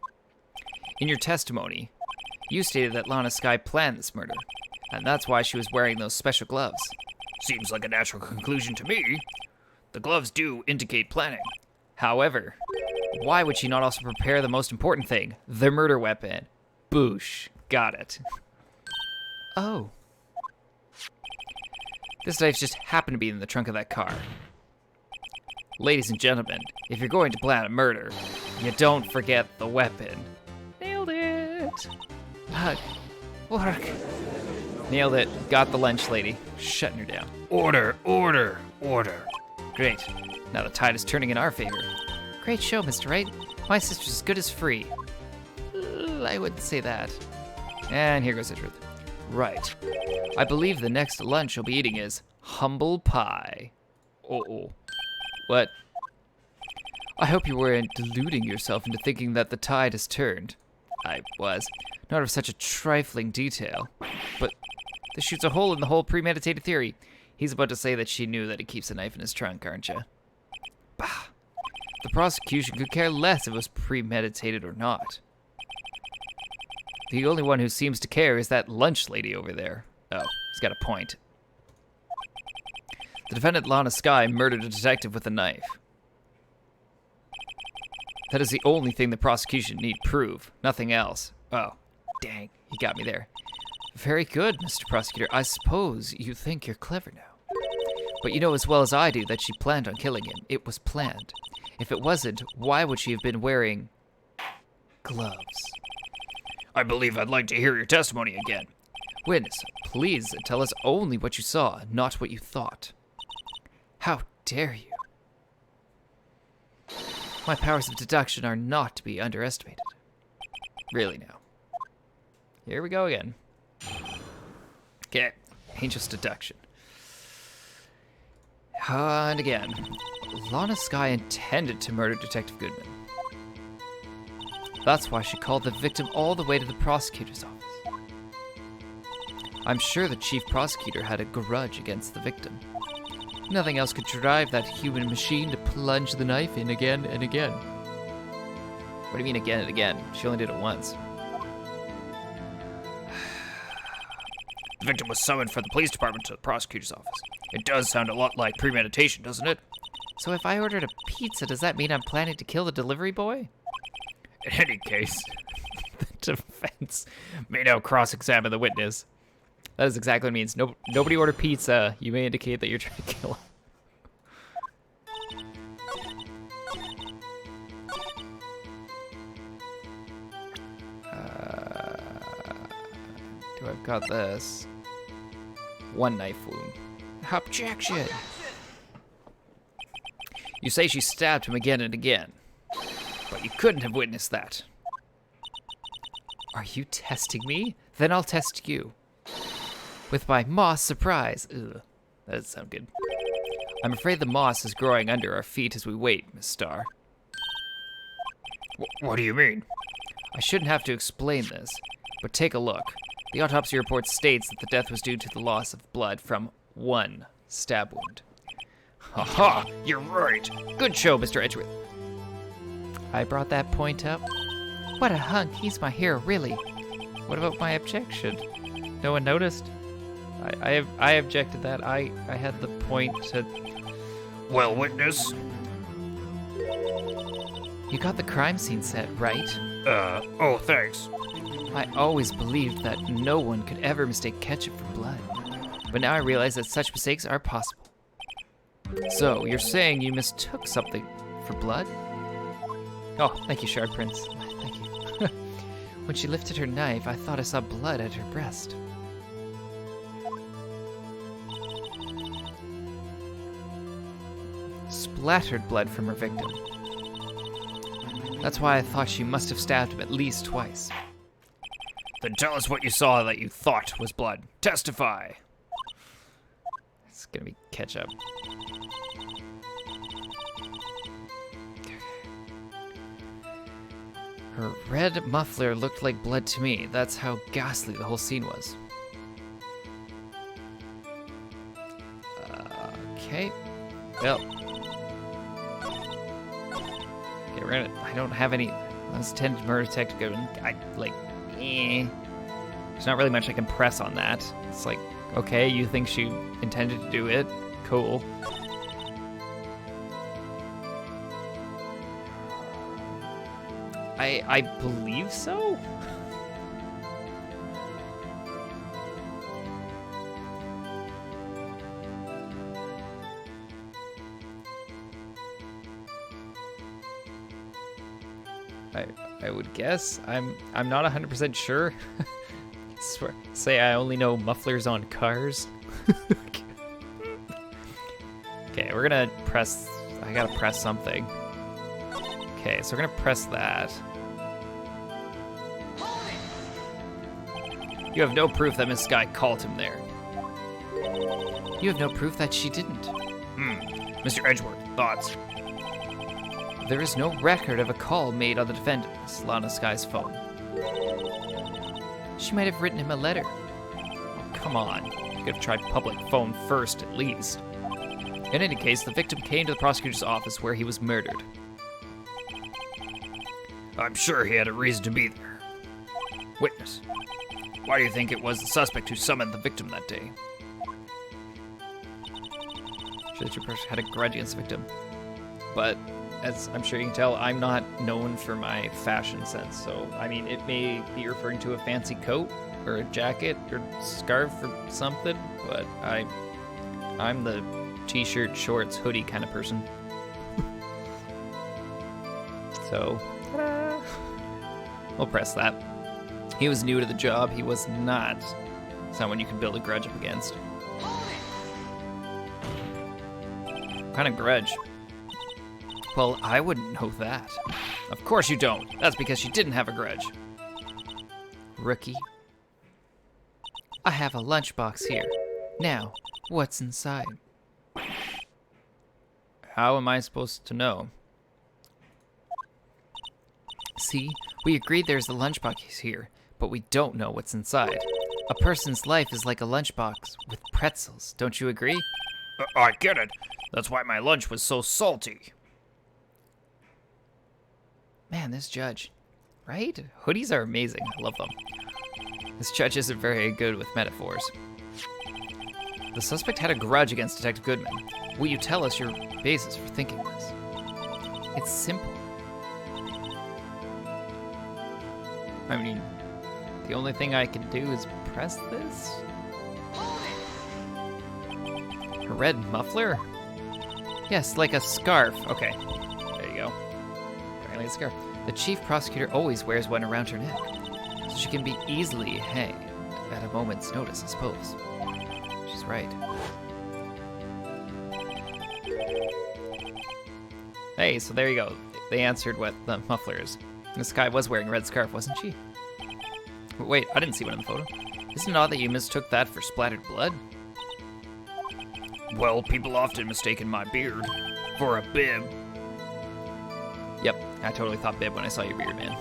Speaker 1: In your testimony, you stated that Lana Skye planned this murder, and that's why she was wearing those special gloves. Seems like a natural conclusion to me. The gloves do indicate planning. However, why would she not also prepare the most important thing, the murder weapon? Boosh. Got it.
Speaker 2: Oh.
Speaker 1: This knife just happened to be in the trunk of that car. Ladies and gentlemen, if you're going to plan a murder, you don't forget the weapon. Nailed it.
Speaker 2: Work.
Speaker 1: Nailed it. Got the lunch lady. Shutting her down.
Speaker 3: Order, order, order.
Speaker 1: Great. Now the tide is turning in our favor.
Speaker 2: Great show, Mr. Wright. My sister's as good as free. I wouldn't say that.
Speaker 1: And here goes the truth. Right. I believe the next lunch you'll be eating is humble pie. Uh-oh. What? I hope you weren't deluding yourself into thinking that the tide has turned. I was. Not of such a trifling detail. But this shoots a hole in the whole premeditated theory. He's about to say that she knew that he keeps a knife in his trunk, aren't you? Bah. The prosecution could care less if it was premeditated or not. The only one who seems to care is that lunch lady over there. Oh, he's got a point. The defendant, Lana Skye, murdered a detective with a knife. That is the only thing the prosecution need prove. Nothing else. Oh, dang. You got me there. Very good, Mr. Prosecutor. I suppose you think you're clever now. But you know as well as I do that she planned on killing him. It was planned. If it wasn't, why would she have been wearing gloves?
Speaker 3: I believe I'd like to hear your testimony again.
Speaker 1: Witness, please tell us only what you saw, not what you thought.
Speaker 2: How dare you?
Speaker 1: My powers of deduction are not to be underestimated. Really now. Here we go again. Okay, Angel's deduction. And again. Lana Skye intended to murder Detective Goodman. That's why she called the victim all the way to the prosecutor's office. I'm sure the chief prosecutor had a grudge against the victim. Nothing else could drive that human machine to plunge the knife in again and again. What do you mean again and again? She only did it once.
Speaker 3: The victim was summoned from the police department to the prosecutor's office. It does sound a lot like premeditation, doesn't it?
Speaker 2: So if I ordered a pizza, does that mean I'm planning to kill the delivery boy?
Speaker 3: In any case,
Speaker 1: The defense may now cross-examine the witness. That is exactly what it means. Nobody ordered pizza. You may indicate that you're trying to kill him. I've got this. One knife wound. Objection! You say she stabbed him again and again, but you couldn't have witnessed that.
Speaker 2: Are you testing me? Then I'll test you. With my moss surprise.
Speaker 1: Ugh, that doesn't sound good. I'm afraid the moss is growing under our feet as we wait, Miss Starr.
Speaker 3: what do you mean?
Speaker 1: I shouldn't have to explain this, but take a look. The autopsy report states that the death was due to the loss of blood from one stab wound.
Speaker 3: Haha, you're right.
Speaker 1: Good show, Mr. Edgeworth.
Speaker 2: I brought that point up. What a hunk. He's my hero, really.
Speaker 1: What about my objection? No one noticed? I objected that. I had the point to...
Speaker 3: Well, witness.
Speaker 2: You got the crime scene set, right?
Speaker 3: Oh, thanks.
Speaker 2: I always believed that no one could ever mistake ketchup for blood. But now I realize that such mistakes are possible.
Speaker 1: So, you're saying you mistook something for blood?
Speaker 2: Oh, thank you, Shard Prince. Thank you. When she lifted her knife, I thought I saw blood at her breast. Splattered blood from her victim. That's why I thought she must have stabbed him at least twice.
Speaker 3: Then tell us what you saw that you thought was blood. Testify.
Speaker 1: It's gonna be ketchup. Her red muffler looked like blood to me. That's how ghastly the whole scene was.
Speaker 2: Okay. Well. Okay, we're gonna. I don't have any. Let's attend to murder detective Goodman. There's not really much I can press on that. It's like, okay, you think she intended to do it? Cool. I believe so? I would guess. I'm not 100% sure. Say I only know mufflers on cars. Okay, we're gonna press. I gotta press something. Okay, so we're gonna press that. You have no proof that Miss Sky called him there. You have no proof that she didn't.
Speaker 3: Mr. Edgeworth, thoughts?
Speaker 2: There is no record of a call made on the defendant, Lana Sky's phone. She might have written him a letter.
Speaker 1: Oh, come on. You could have tried public phone first, at least. In any case, the victim came to the prosecutor's office where he was murdered.
Speaker 3: I'm sure he had a reason to be there. Witness, why do you think it was the suspect who summoned the victim that day?
Speaker 1: Sure, the two person had a grudge against the victim. But, as I'm sure you can tell, I'm not known for my fashion sense. So, I mean, it may be referring to a fancy coat, or a jacket, or scarf, or something, but I'm the t-shirt, shorts, hoodie kind of person. So, we'll press that. He was new to the job. He was not someone you can build a grudge up against. What kind of grudge? Well, I wouldn't know that. Of course you don't. That's because she didn't have a grudge.
Speaker 2: Rookie. I have a lunchbox here. Now, what's inside?
Speaker 1: How am I supposed to know?
Speaker 2: See, we agreed there's a lunchbox here, but we don't know what's inside. A person's life is like a lunchbox with pretzels, don't you agree?
Speaker 3: I get it. That's why my lunch was so salty.
Speaker 2: Man, this judge.
Speaker 1: Right? Hoodies are amazing. I love them. This judge isn't very good with metaphors. The suspect had a grudge against Detective Goodman. Will you tell us your basis for thinking this?
Speaker 2: It's simple.
Speaker 1: I mean, the only thing I can do is press this? A red muffler?
Speaker 2: Yes, like a scarf.
Speaker 1: Okay, there you go. Apparently it's a scarf.
Speaker 2: The chief prosecutor always wears one around her neck, so she can be easily hanged at a moment's notice, I suppose. She's right.
Speaker 1: Hey, so there you go. They answered what the muffler is. This guy was wearing a red scarf, wasn't she? Wait, I didn't see one in the photo. Isn't it odd that you mistook that for splattered blood?
Speaker 3: Well, people often mistaken my beard for a bib.
Speaker 1: Yep, I totally thought bib when I saw your beard, man.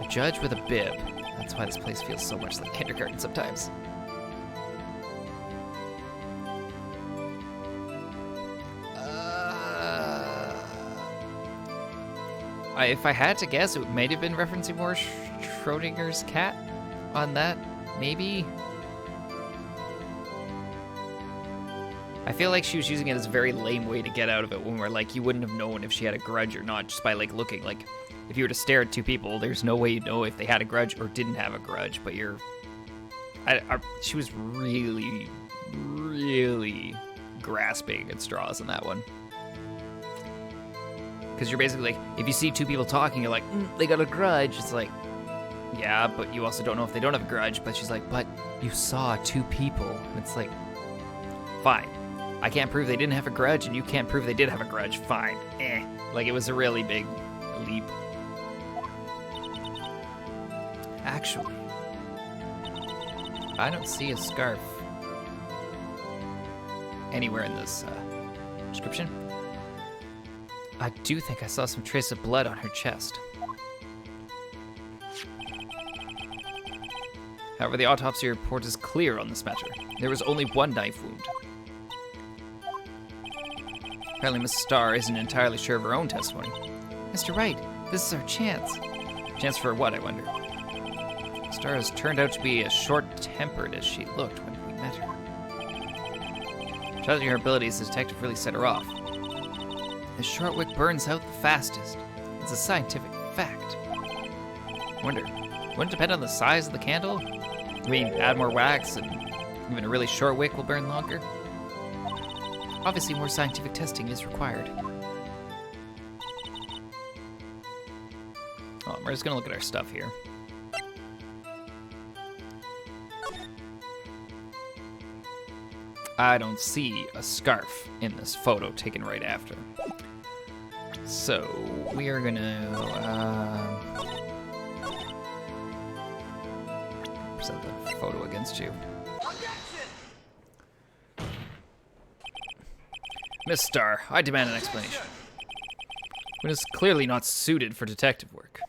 Speaker 2: A judge with a bib. That's why this place feels so much like kindergarten sometimes.
Speaker 1: If I had to guess, it might have been referencing more Schrodinger's cat on that, maybe? I feel like she was using it as a very lame way to get out of it when we're like, you wouldn't have known if she had a grudge or not just by like looking. Like, if you were to stare at two people, there's no way you'd know if they had a grudge or didn't have a grudge, but she was really, really grasping at straws in that one. Because you're basically like, if you see two people talking, you're like, they got a grudge. It's like, yeah, but you also don't know if they don't have a grudge. But she's like, but you saw two people. And it's like, fine. I can't prove they didn't have a grudge, and you can't prove they did have a grudge. Fine. Like, it was a really big leap.
Speaker 2: Actually, I don't see a scarf
Speaker 1: anywhere in this description.
Speaker 2: I do think I saw some trace of blood on her chest.
Speaker 1: However, the autopsy report is clear on this matter. There was only one knife wound.
Speaker 2: Apparently Miss Starr isn't entirely sure of her own testimony. Mr. Wright, this is our chance.
Speaker 1: Chance for what, I wonder?
Speaker 2: Starr has turned out to be as short-tempered as she looked when we met her.
Speaker 1: Judging her abilities, the detective really set her off.
Speaker 2: The short wick burns out the fastest. It's a scientific fact.
Speaker 1: I wonder, wouldn't it depend on the size of the candle? I mean, add more wax and even a really short wick will burn longer?
Speaker 2: Obviously, more scientific testing is required.
Speaker 1: Oh, we're just gonna look at our stuff here. I don't see a scarf in this photo taken right after. So we are gonna present the photo against you. Miss Starr, I demand an explanation. It is clearly not suited for detective work.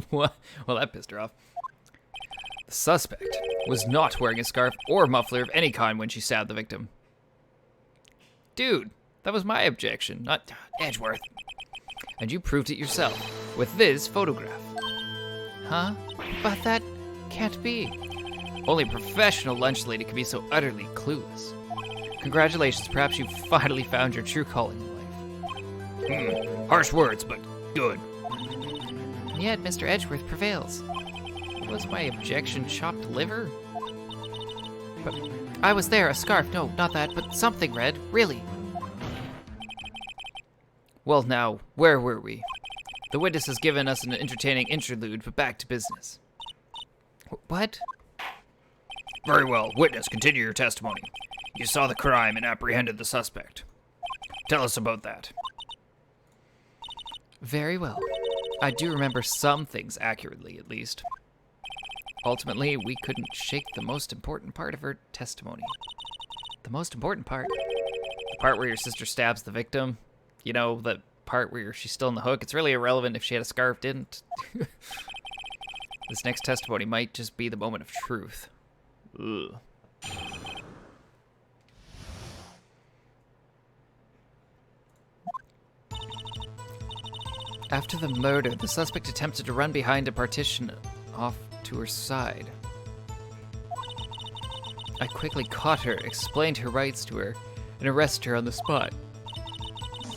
Speaker 1: What? Well, that pissed her off. The suspect was not wearing a scarf or muffler of any kind when she stabbed the victim. Dude, that was my objection, not Edgeworth. And you proved it yourself with this photograph.
Speaker 2: Huh? But that can't be.
Speaker 1: Only a professional lunch lady could be so utterly clueless. Congratulations, perhaps you've finally found your true calling in life. Harsh words, but good.
Speaker 2: And yet, Mr. Edgeworth prevails.
Speaker 1: Was my objection chopped liver?
Speaker 2: But I was there, a scarf. No, not that, but something red, really.
Speaker 1: Well now, where were we? The witness has given us an entertaining interlude, but back to business.
Speaker 2: What?
Speaker 3: Very well. Witness, continue your testimony. You saw the crime and apprehended the suspect. Tell us about that.
Speaker 2: Very well.
Speaker 1: I do remember some things accurately, at least. Ultimately, we couldn't shake the most important part of her testimony.
Speaker 2: The most important part?
Speaker 1: The part where your sister stabs the victim. You know, the part where she's still in the hook. It's really irrelevant if she had a scarf, didn't. This next testimony might just be the moment of truth. Ugh.
Speaker 2: After the murder, the suspect attempted to run behind a partition off to her side. I quickly caught her, explained her rights to her, and arrested her on the spot.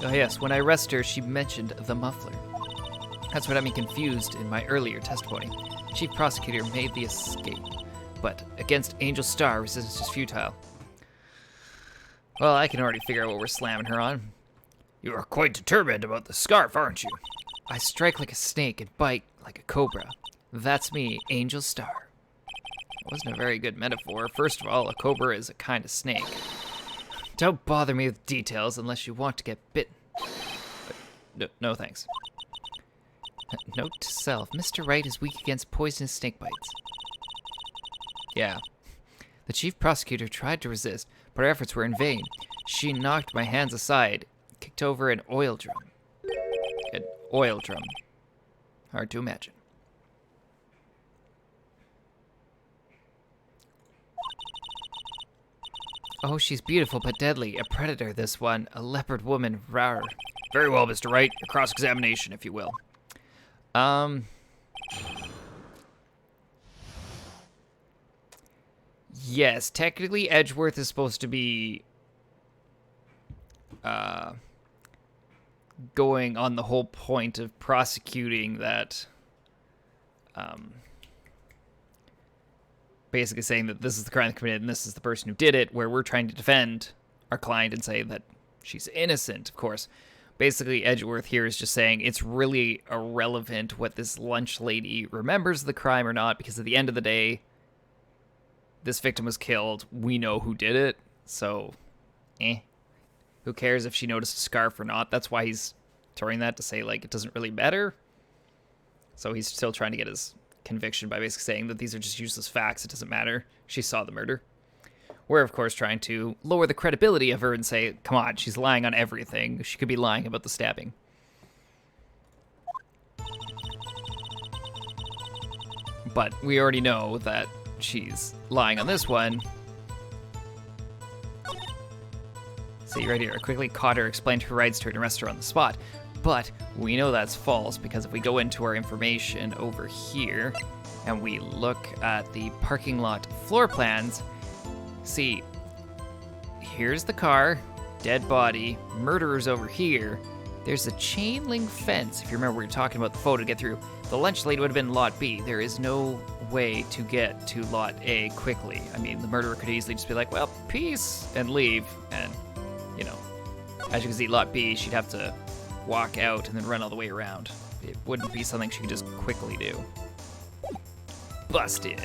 Speaker 2: Oh yes, when I arrested her, she mentioned the muffler. That's what had me confused in my earlier testimony. Chief Prosecutor made the escape, but against Angel Starr, resistance is futile.
Speaker 1: Well, I can already figure out what we're slamming her on.
Speaker 3: You are quite determined about the scarf, aren't you?
Speaker 2: I strike like a snake and bite like a cobra. That's me, Angel Starr.
Speaker 1: That wasn't a very good metaphor. First of all, a cobra is a kind of snake.
Speaker 2: Don't bother me with details unless you want to get bitten.
Speaker 1: No thanks.
Speaker 2: Note to self, Mr. Wright is weak against poisonous snake bites.
Speaker 1: Yeah.
Speaker 2: The chief prosecutor tried to resist, but our efforts were in vain. She knocked my hands aside, kicked over an oil drum.
Speaker 1: An oil drum. Hard to imagine.
Speaker 2: Oh, she's beautiful but deadly. A predator, this one. A leopard woman. Rawr.
Speaker 3: Very well, Mr. Wright. Your cross-examination, if you will.
Speaker 1: Yes, technically Edgeworth is supposed to be going on the whole point of prosecuting that, basically saying that this is the crime committed and this is the person who did it, where we're trying to defend our client and say that she's innocent, of course. Basically, Edgeworth here is just saying it's really irrelevant what this lunch lady remembers of the crime or not, because at the end of the day, this victim was killed. We know who did it, so, who cares if she noticed a scarf or not? That's why he's throwing that, to say, like, it doesn't really matter. So he's still trying to get his conviction by basically saying that these are just useless facts. It doesn't matter. She saw the murder. We're, of course, trying to lower the credibility of her and say, come on, she's lying on everything. She could be lying about the stabbing. But we already know that she's lying on this one.
Speaker 2: See, right here. I quickly caught her, explained her rights to her, and arrested her on the spot. But we know that's false because if we go into our information over here and we look at the parking lot floor plans, see, here's the car, dead body, murderer's over here. There's a chain link fence, if you remember we were talking about the photo to get through. The lunch lady would have been lot B. There is no way to get to lot A quickly. I mean, the murderer could easily just be like, well, peace, and leave. And, you know, as you can see, lot B, she'd have to walk out and then run all the way around. It wouldn't be something she could just quickly do. Busted.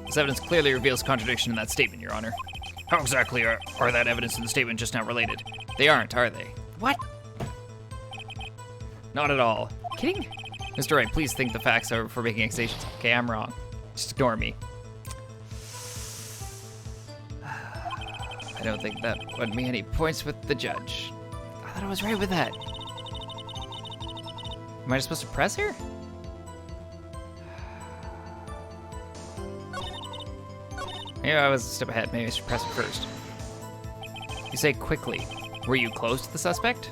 Speaker 2: This evidence clearly reveals contradiction in that statement, Your Honor.
Speaker 3: How exactly are that evidence and the statement just now related?
Speaker 2: They aren't, are they?
Speaker 1: What?
Speaker 2: Not at all.
Speaker 1: Kidding?
Speaker 2: Mr. Wright, please think the facts are before making accusations. Okay, I'm wrong. Just ignore me. I don't think that won me any points with the judge.
Speaker 1: I thought I was right with that.
Speaker 2: Am I just supposed to press her? Maybe I was a step ahead. Maybe I should press it first. You say quickly. Were you close to the suspect?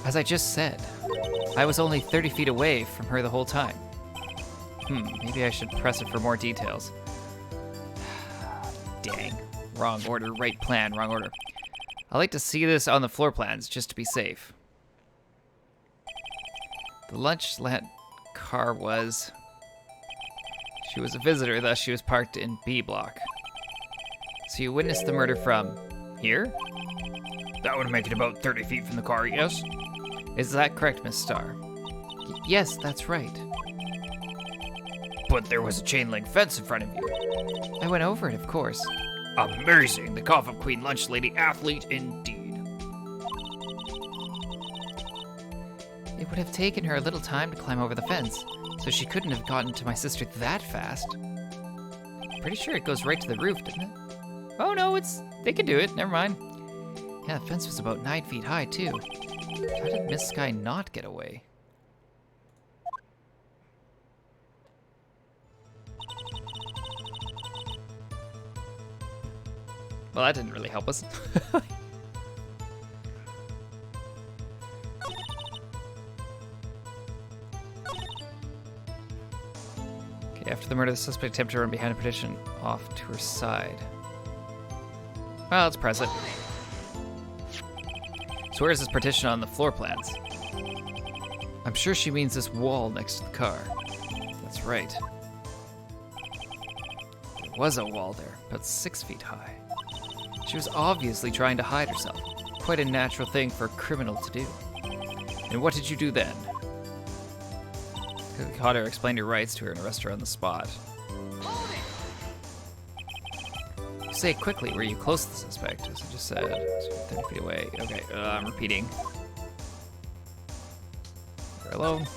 Speaker 2: As I just said, I was only 30 feet away from her the whole time. Maybe I should press it for more details. Dang. Wrong order, right plan, wrong order. I like to see this on the floor plans, just to be safe. The lunch car was... She was a visitor, thus she was parked in B block. So you witnessed the murder from here?
Speaker 3: That would make it about 30 feet from the car, yes?
Speaker 2: Is that correct, Miss Starr? Yes, that's right.
Speaker 3: But there was a chain link fence in front of you.
Speaker 2: I went over it, of course.
Speaker 3: Amazing. The cough of Queen Lunch Lady athlete indeed.
Speaker 2: It would have taken her a little time to climb over the fence, so she couldn't have gotten to my sister that fast. Pretty sure it goes right to the roof, doesn't it? Oh no, they can do it, never mind. Yeah, the fence was about 9 feet high too. How did Miss Sky not get away? Well, that didn't really help us. Okay, after the murder, the suspect attempted to run behind a partition off to her side. Well, let's press it. So where's this partition on the floor plans? I'm sure she means this wall next to the car. That's right. There was a wall there, about 6 feet high. She was obviously trying to hide herself. Quite a natural thing for a criminal to do. And what did you do then? Caught her, explained her rights to her, and arrested her on the spot. You say it quickly. Were you close to the suspect? As I just said, 30 feet away. Okay, I'm repeating. You're alone.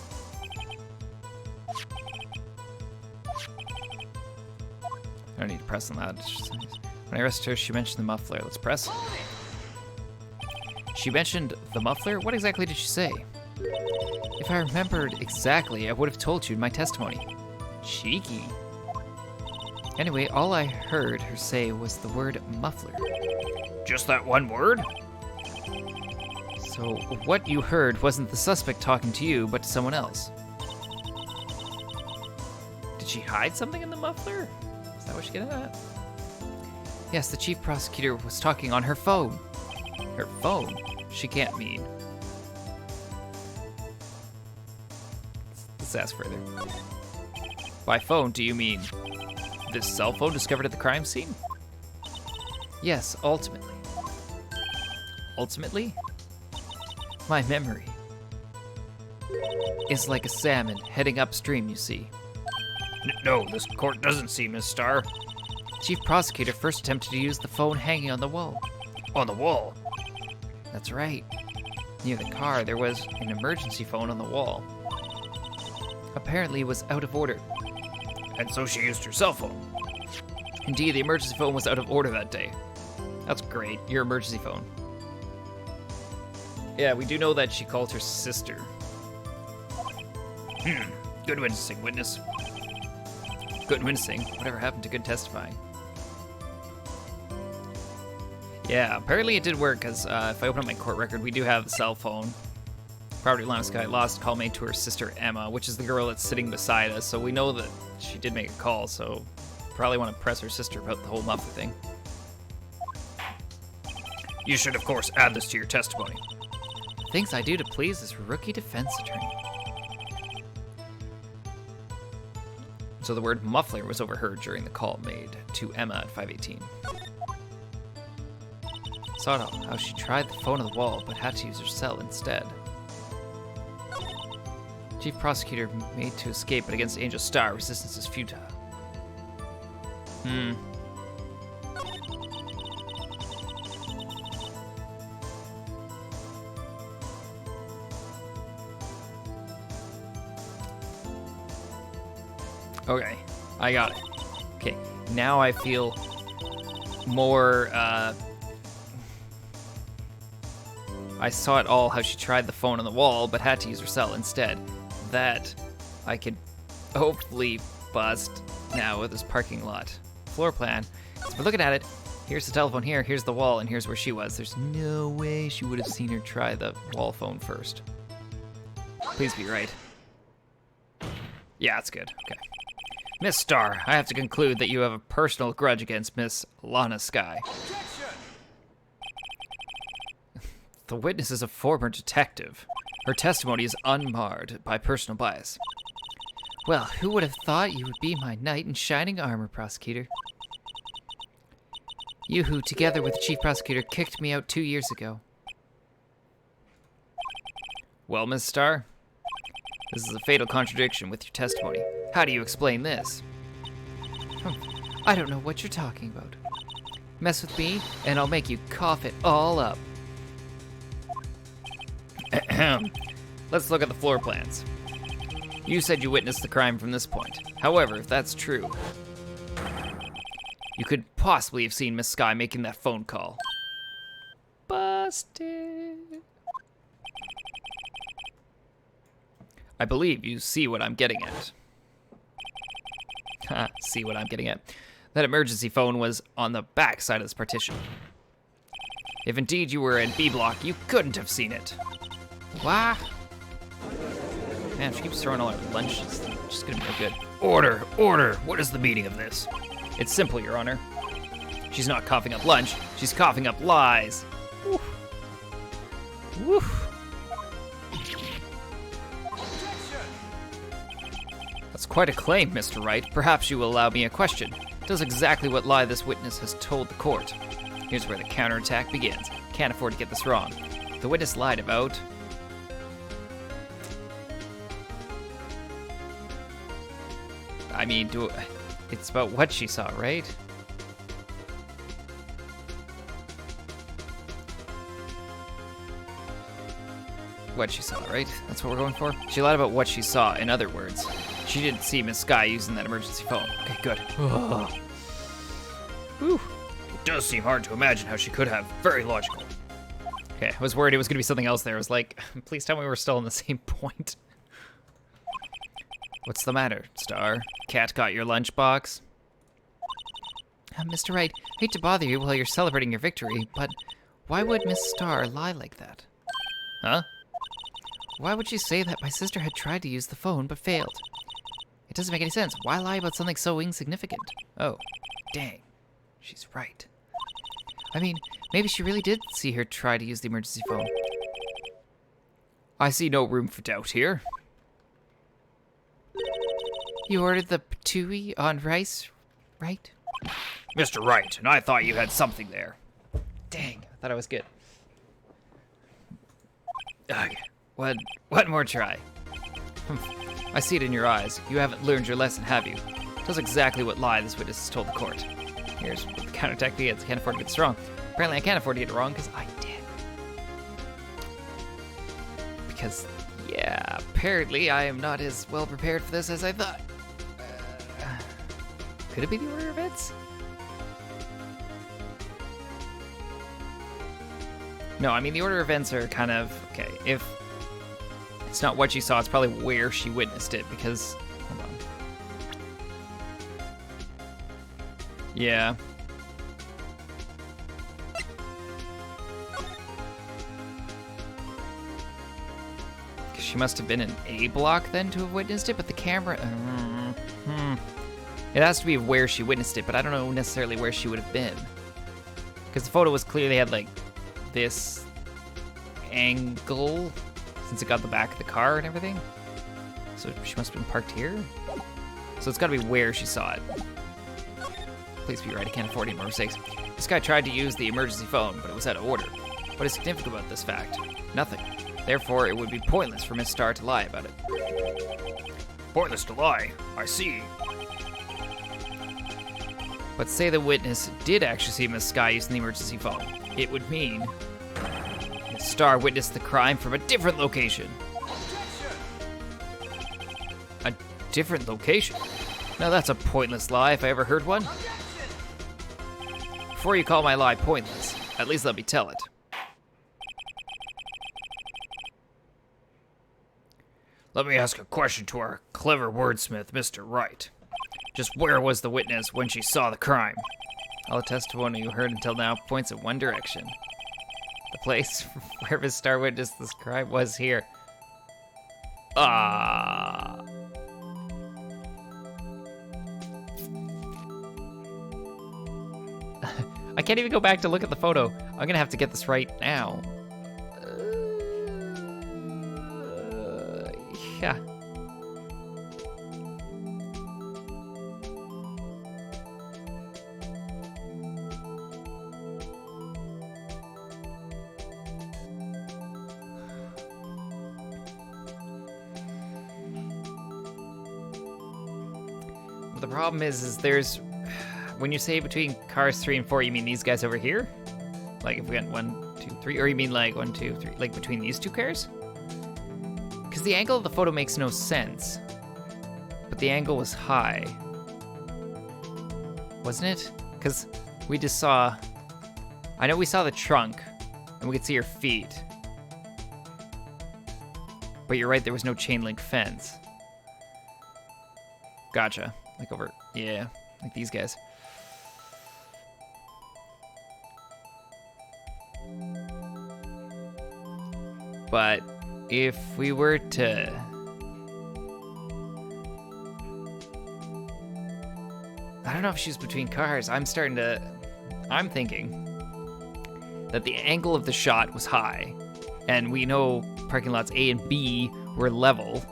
Speaker 2: I don't need to press on that. When I arrested her, she mentioned the muffler. Let's press. She mentioned the muffler? What exactly did she say? If I remembered exactly, I would have told you in my testimony. Cheeky. Anyway, all I heard her say was the word muffler.
Speaker 3: Just that one word?
Speaker 2: So what you heard wasn't the suspect talking to you, but to someone else. Did she hide something in the muffler? Is that what she's getting at? Yes, the chief prosecutor was talking on her phone. Her phone? She can't mean. Let's ask further. By phone, do you mean this cell phone discovered at the crime scene? Yes, ultimately. Ultimately? My memory is like a salmon heading upstream, you see.
Speaker 3: No, this court doesn't see, Miss Starr.
Speaker 2: Chief prosecutor first attempted to use the phone hanging on the wall.
Speaker 3: On the wall?
Speaker 2: That's right. Near the car, there was an emergency phone on the wall. Apparently, it was out of order.
Speaker 3: And so she used her cell phone.
Speaker 2: Indeed, the emergency phone was out of order that day. That's great, your emergency phone. Yeah, we do know that she called her sister.
Speaker 3: Good wincing, witness.
Speaker 2: Good wincing. Whatever happened to good testifying? Yeah, apparently it did work, because if I open up my court record, we do have the cell phone. Property Lana Sky lost call made to her sister Emma, which is the girl that's sitting beside us, so we know that she did make a call, so probably want to press her sister about the whole muffler thing.
Speaker 3: You should, of course, add this to your testimony.
Speaker 2: Things I do to please this rookie defense attorney. So the word muffler was overheard during the call made to Emma at 518. Saw how she tried the phone on the wall, but had to use her cell instead. Chief prosecutor made to escape, but against Angel Star, resistance is futile. Okay, I got it. Okay, now I feel more, I saw it all, how she tried the phone on the wall, but had to use her cell instead. That I could hopefully bust now with this parking lot floor plan. So we're looking at it. Here's the telephone here, here's the wall, and here's where she was. There's no way she would have seen her try the wall phone first. Please be right. Yeah, that's good. Okay. Miss Starr, I have to conclude that you have a personal grudge against Miss Lana Sky. The witness is a former detective. Her testimony is unmarred by personal bias. Well, who would have thought you would be my knight in shining armor, prosecutor? You who, together with the chief prosecutor, kicked me out 2 years ago. Well, Miss Starr, this is a fatal contradiction with your testimony. How do you explain this? I don't know what you're talking about. Mess with me, and I'll make you cough it all up. Let's look at the floor plans. You said you witnessed the crime from this point. However, if that's true, you could possibly have seen Miss Sky making that phone call. Busted. I believe you see what I'm getting at. See what I'm getting at. That emergency phone was on the back side of this partition. If indeed you were in B block, you couldn't have seen it. Why? Man, she keeps throwing all her lunches. She's gonna be no good.
Speaker 3: Order, order. What is the meaning of this?
Speaker 2: It's simple, Your Honor. She's not coughing up lunch. She's coughing up lies. Woof. Woof. That's quite a claim, Mr. Wright. Perhaps you will allow me a question. Does exactly what lie this witness has told the court. Here's where the counterattack begins. Can't afford to get this wrong. The witness lied about... I mean, it's about what she saw, right? What she saw, right? That's what we're going for? She lied about what she saw, in other words. She didn't see Miss Sky using that emergency phone. Okay, good. Whew.
Speaker 3: It does seem hard to imagine how she could have. Very logical.
Speaker 2: Okay, I was worried it was going to be something else there. I was like, please tell me we're still on the same point. What's the matter, Star? Cat got your lunchbox? Mr. Wright, hate to bother you while you're celebrating your victory, but why would Miss Star lie like that? Huh? Why would she say that my sister had tried to use the phone but failed? It doesn't make any sense. Why lie about something so insignificant? Oh, dang. She's right. I mean, maybe she really did see her try to use the emergency phone.
Speaker 3: I see no room for doubt here.
Speaker 2: You ordered the patooey on rice, right?
Speaker 3: Mr. Wright, and I thought you had something there.
Speaker 2: Dang, I thought I was good. Okay, one more try. I see it in your eyes. You haven't learned your lesson, have you? Tells exactly what lie this witness has told the court. Here's what the counterattack begins. I can't afford to get this wrong. Apparently I can't afford to get it wrong because I did. Because, yeah, apparently I am not as well prepared for this as I thought. Could it be the order of events? No, I mean, the order of events are kind of, okay, if it's not what she saw, it's probably where she witnessed it, because, hold on. Yeah. she must have been in A block then to have witnessed it, but the camera... It has to be where she witnessed it, but I don't know necessarily where she would have been. Because the photo was clearly had, like, this angle, since it got the back of the car and everything. So she must have been parked here? So it's gotta be where she saw it. Please be right, I can't afford any more mistakes. This guy tried to use the emergency phone, but it was out of order. What is significant about this fact? Nothing. Therefore, it would be pointless for Miss Starr to lie about it.
Speaker 3: Pointless to lie. I see.
Speaker 2: But say the witness did actually see Miss Sky using the emergency phone. It would mean Miss Starr witnessed the crime from a different location. A different location? Now that's a pointless lie if I ever heard one. Before you call my lie pointless, at least let me tell it.
Speaker 3: Let me ask a question to our clever wordsmith, Mr. Wright. Just where was the witness when she saw the crime?
Speaker 2: All the testimony you heard until now points in one direction. The place where Miss Starr witnessed this crime was here.
Speaker 3: Ah.
Speaker 2: I can't even go back to look at the photo. I'm gonna have to get this right now. Yeah. Well, the problem is there's, when you say between cars 3 and 4, you mean these guys over here? Like if we went 1, 2, 3, or you mean like 1, 2, 3, like between these two cars? Because the angle of the photo makes no sense. But the angle was high. Wasn't it? Because we just saw... I know we saw the trunk, and we could see her feet. But you're right, there was no chain link fence. Gotcha. Like over... Yeah, like these guys. But... if we were to... I don't know if she's between cars. I'm thinking that the angle of the shot was high. And we know parking lots A and B were level.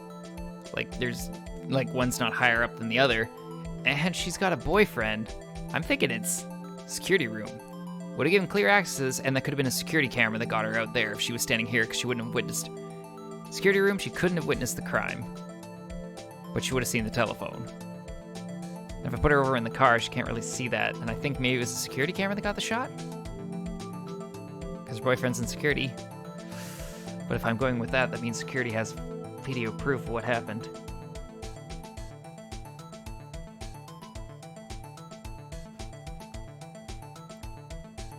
Speaker 2: Like, there's... like, one's not higher up than the other. And she's got a boyfriend. I'm thinking it's security room. Would have given clear access, and that could have been a security camera that got her out there if she was standing here, because she wouldn't have witnessed... Security room, she couldn't have witnessed the crime. But she would have seen the telephone. And if I put her over in the car, she can't really see that. And I think maybe it was the security camera that got the shot? Because her boyfriend's in security. But if I'm going with that, that means security has video proof of what happened.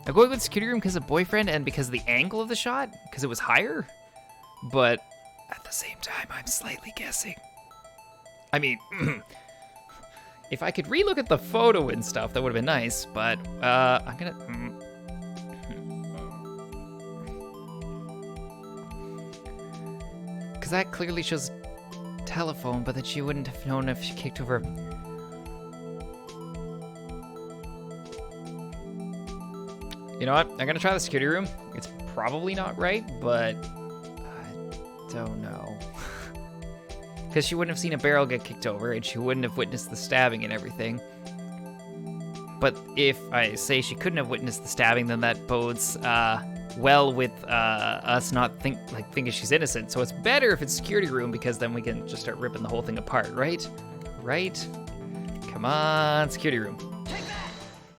Speaker 2: I'm going with security room because of boyfriend and because of the angle of the shot? Because it was higher? But at the same time, I'm slightly guessing. I mean, if I could relook at the photo and stuff, that would have been nice, but I'm gonna... Because that clearly shows telephone, but then she wouldn't have known if she kicked over... You know what? I'm gonna try the security room. It's probably not right, but... don't know. Because she wouldn't have seen a barrel get kicked over, and she wouldn't have witnessed the stabbing and everything. But if I say she couldn't have witnessed the stabbing, then that bodes well with us not thinking she's innocent. So it's better if it's security room, because then we can just start ripping the whole thing apart, right? Right? Come on, security room.